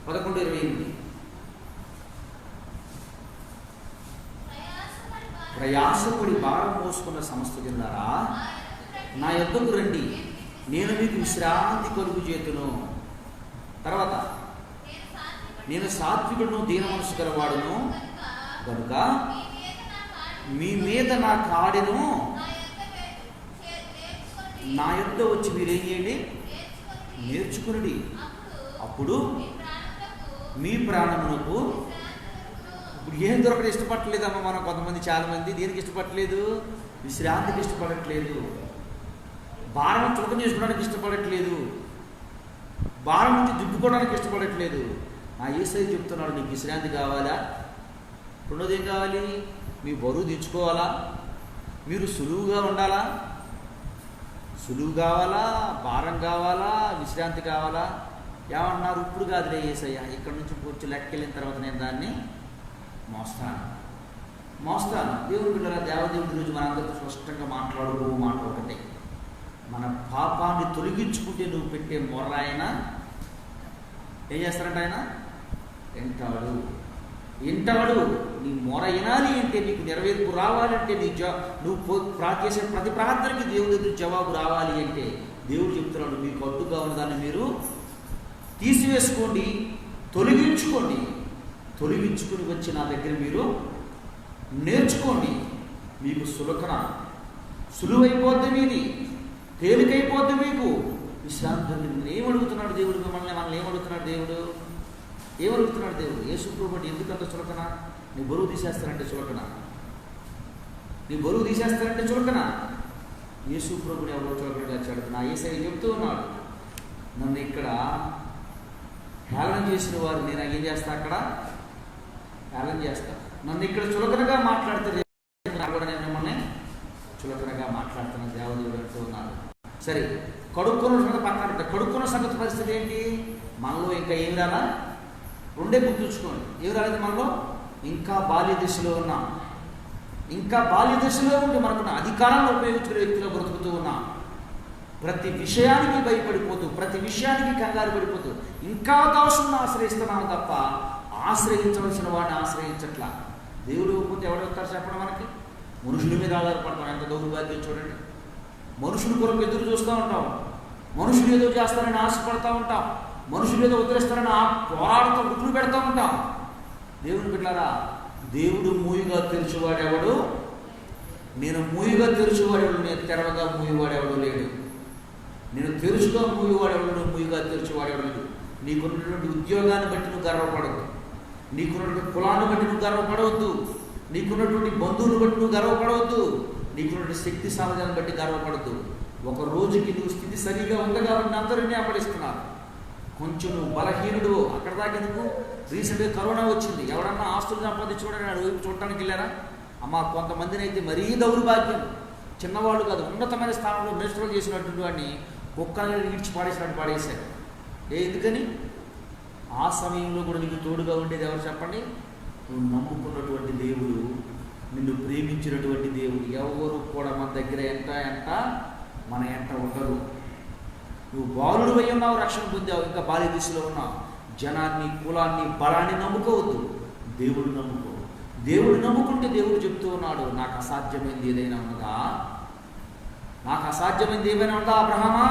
11:28. ప్రయాసపడి భారం మోసుకున్న సమస్త జనులారా నా యొద్దకు రండి, నేను మీకు విశ్రాంతి కలుగు చేతును. తర్వాత నేను సాత్వికుడును, దీన మనసు గలవాడును కనుక మీ మీద నా కాడెను నా యొద్ద వచ్చి మీరేం చేయండి? నేర్చుకునండి. అప్పుడు మీ ప్రాణమునకు. ఇప్పుడు ఏం దొరకడం ఇష్టపడలేదమ్మా మనం. కొంతమంది, చాలామంది దేనికి ఇష్టపడట్లేదు? విశ్రాంతికి ఇష్టపడట్లేదు, భారం చులకం చేసుకోవడానికి ఇష్టపడట్లేదు, భారం నుంచి దిద్దుకోవడానికి ఇష్టపడట్లేదు. నా యేసయ్య చెప్తున్నాడు, నీకు విశ్రాంతి కావాలా? రెండోది ఏం కావాలి? మీ బరువు దించుకోవాలా? మీరు సులువుగా ఉండాలా? సులువు కావాలా? భారం కావాలా? విశ్రాంతి కావాలా? ఏమన్నారు? ఇప్పుడు కాదులే యేసయ్య, ఇక్కడ నుంచి కూర్చో లెక్కెళ్ళిన తర్వాత నేను దాన్ని మోస్తాను. దేవుడు బిడ్డలా, దేవదేవుడి రోజు మనందరితో స్పష్టంగా మాట్లాడుకో మాట ఒకటే, మన పాపాన్ని తొలగించుకుంటే నువ్వు పెట్టే మొర్ర ఆయన ఏం చేస్తారంట? ఆయన వింటాడు. నీ మొర వినాలి అంటే, నీకు నెరవేర్పు రావాలంటే, నువ్వు చేసే ప్రతి ప్రార్థనకి దేవుడి దగ్గర జవాబు రావాలి అంటే దేవుడు చెప్తున్నాడు, మీకు అడ్డుగా ఉన్నదాన్ని మీరు తీసివేసుకోండి, తొలగించుకుని వచ్చి నా దగ్గర మీరు నేర్చుకోండి. మీకు సులువైపోద్ది, మీది తేలికైపోద్ది, మీకు విశ్రాంతి. ఏమడుగుతున్నాడు దేవుడు మిమ్మల్ని? మనల్ని ఏమడుగుతున్నాడు దేవుడు? యేసు ప్రభువు ఎందుకంత చులకన? నీ బరువు తీసేస్తారంటే చులకన. యేసు ప్రభుని ఎవరో చులకనగా చేస్తాడు. నా యేసయ్య చెప్తూ ఉన్నాడు, నన్ను ఇక్కడ హేళన చేసిన వారు నేను ఏం చేస్తా? అక్కడ హేళన చేస్తా. నన్ను ఇక్కడ చులకనగా మాట్లాడితే కూడా నేను మిమ్మల్ని చులకనగా మాట్లాడుతున్నాను దేవదేవుడు అంటూ ఉన్నాడు. సరే, కడుక్కున్న సంగతి పక్కన పెట్ట. కడుక్కున్న సంగతి పరిస్థితి ఏంటి? మనలో ఇంకా ఏం రాలా? రెండే గుర్తుంచుకోండి. ఏం రాలేదు మనలో? ఇంకా బాల్య దశలో ఉన్నాం. ఇంకా బాల్య దశలో ఉండి మనకున్న అధికారాన్ని ఉపయోగించుకునే వ్యక్తిలో బ్రతుకుతూ ఉన్నాం. ప్రతి విషయానికి భయపడిపోతూ, ప్రతి విషయానికి కంగారు పడిపోతూ ఇంకా దోషంను ఆశ్రయిస్తున్నాము తప్ప ఆశ్రయించవలసిన వాడిని ఆశ్రయించట్లా. దేవుడు పోతే ఎవరు వస్తారు చెప్పడం? మనకి మనుషుల మీద ఆధారపడతాం. ఎంత దౌర్భాగ్యం చూడండి. మనుషుల కొరకు ఎదురు చూస్తూ ఉంటాం. మనుషులు ఏదో చేస్తారని ఆశపడతా ఉంటాం. మనుషులు ఏదో ఉద్ధరిస్తారని పోరాడుతూ గుడ్లు పెడతా ఉంటాం. దేవుని బిడ్డలారా, దేవుడు మూయిగా తెరిచేవాడెవడు? నేను మూయిగా తెరిచేవాడెవడు? నేను తెరవగా మూయవాడెవడు లేడు. నేను తెరుచుగా మూయవాడెవడు? నువ్వు మూయిగా తెరిచేవాడెవడు లేడు. నీకున్నటువంటి ఉద్యోగాన్ని బట్టి నువ్వు గర్వపడవద్దు. నీకున్నటువంటి కులాన్ని బట్టి నువ్వు గర్వపడవద్దు. నీకున్నటువంటి బంధువులు బట్టి నువ్వు గర్వపడవద్దు. నీకున్నటువంటి శక్తి సామర్థ్యాన్ని బట్టి గర్వపడద్దు. ఒక రోజుకి నువ్వు స్థితి సరిగా ఉంది కాబట్టి అందరినీ అప్పడిస్తున్నారు. కొంచెం నువ్వు బలహీనుడు. అక్కడ దాకా ఎందుకు? రీసెంట్గా కరోనా వచ్చింది. ఎవడన్నా ఆస్తులు సంపాదించుకోవడానికి నాడు వైపు చూడటానికి వెళ్ళారా? అమ్మ, కొంతమందిని అయితే మరీ దౌర్భాగ్యం. చిన్నవాళ్ళు కాదు, ఉన్నతమైన స్థానంలో మినిస్టర్లు చేసినటువంటి వాడిని కుక్కని ఈడ్చి పాడేసినట్టు పాడేశారు. ఎందుకని? ఆ సమయంలో కూడా నీకు తోడుగా ఉండేది ఎవరు చెప్పండి? నువ్వు నమ్ముకున్నటువంటి దేవుడు, నిన్ను ప్రేమించినటువంటి దేవుడు. ఎవరు కూడా మన దగ్గర మన ఎంట ఉండరు. నువ్వు బాలుడు అయి ఉన్నావు, రక్షణ పొందావు, ఇంకా బాల్య దిశలో ఉన్నావు. జనాన్ని, కులాన్ని, బలాన్ని నమ్ముకోవద్దు. దేవుడు నమ్ముకో. దేవుడు నమ్ముకుంటే దేవుడు చెప్తూ ఉన్నాడు, నాకు అసాధ్యమైంది ఏదైనా ఉన్నదా? నాకు అసాధ్యమైంది ఏమైనా ఉందా? అబ్రహామా,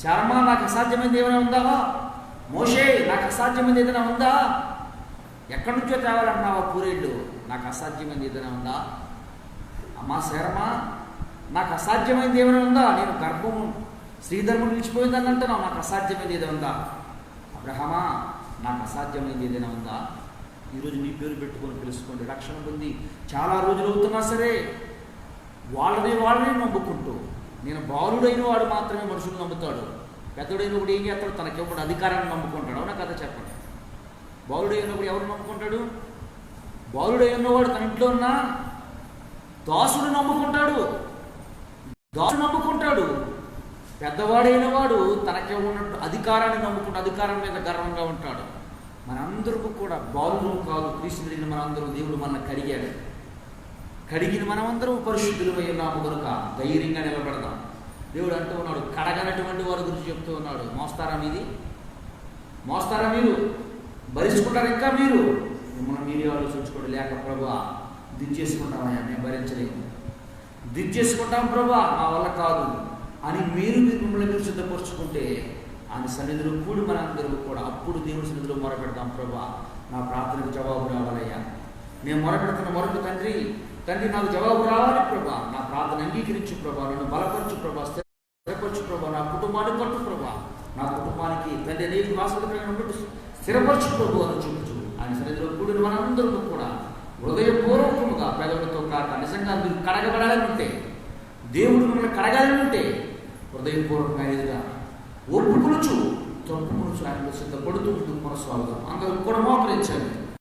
శర్మ, నాకు అసాధ్యమైంది ఏమైనా ఉందా? మోషే, నాకు అసాధ్యమైంది ఏదైనా ఉందా? ఎక్కడి నుంచో తేవాలంటున్నావా పూరేళ్ళు? నాకు అసాధ్యమైంది ఏదైనా ఉందా? అమ్మా శర్మ, నాకు అసాధ్యమైంది ఏమైనా ఉందా? నేను గర్భము శ్రీధర్మం నిలిచిపోయిందని అంటున్నావు, నాకు అసాధ్యమైంది ఏదైనా ఉందా? అబ్రహమా, నాకు అసాధ్యమైంది ఏదైనా ఉందా? ఈరోజు నీ పేరు పెట్టుకొని తెలుసుకోండి. రక్షణ పొంది చాలా రోజులు అవుతున్నా సరే వాళ్ళని నమ్ముకుంటూ, నేను బాలుడైన వాడు మాత్రమే మనుషులు నమ్ముతాడు. పెద్దడైనప్పుడు ఏం చేస్తాడు? తనకివ్వడు అధికారాన్ని నమ్ముకుంటాడు. అవునా కదా చెప్పండి. బాలుడైనప్పుడు ఎవరు నమ్ముకుంటాడు? బాలుడై ఉన్నవాడు తన ఇంట్లో ఉన్న దాసుడు నమ్ముకుంటాడు. పెద్దవాడైన వాడు తనకే ఉన్నట్టు అధికారాన్ని నమ్ముకుంటూ అధికారం మీద గర్వంగా ఉంటాడు. మనందరూ కూడా బాలుడు కాదు, క్రీస్తు తిరిగిన మనందరం దేవుడు మన కడిగిన మనమందరం పరిశుద్ధులమై ఉన్నాము కనుక ధైర్యంగా నిలబడదాం. దేవుడు అంటూ ఉన్నాడు, కడగనటువంటి వారి గురించి చెప్తూ ఉన్నాడు. మోస్తారా మీరు? భరించుకుంటారు ఇంకా మీరు? మిమ్మల్ని మీరే ఆలోచించుకోండి. లేక ప్రభా దించేసుకుంటామయ్యా, మేము భరించలేము, దించేసుకుంటాం ప్రభా, మా వల్ల కాదు అని మీరు మిమ్మల్ని సిద్ధపరుచుకుంటే ఆయన సన్నిధిలో కూడి మనందరూ కూడా అప్పుడు దేవుడి సన్నిధిలో మొరపెడతాం. ప్రభా, నా ప్రార్థనకు జవాబు రావాలయ్యా. నేను మొరపెడుతున్న మొరకు తండ్రి నాకు జవాబు రావాలి ప్రభా. నా ప్రార్థన అంగీకరించు ప్రభా. నన్ను బలపరచు ప్రభా, స్థిరపరచు ప్రభా. నా కుటుంబాన్ని కట్టు ప్రభా. నా కుటుంబానికి తండ్రి నీకు వాసన స్థిరపరచు ప్రభు అని చూపుచు ఆయన సన్నిధిలో కూడిన మనందరూ కూడా హృదయపూర్వకముగా పెదవులతో కాక నిజంగా మీరు కడగబడాలని ఉంటే, దేవుడు మిమ్మల్ని కడగాలని ఉంటే హృదయపూర్వకంగా ఎదుగా ఒప్పుకొనుచు తప్పుకొనుచు ఆయనలో సిద్ధపడుతూ ముందుకు కొనసాగుదాం. అందరూ కూడా మోకరించాలి.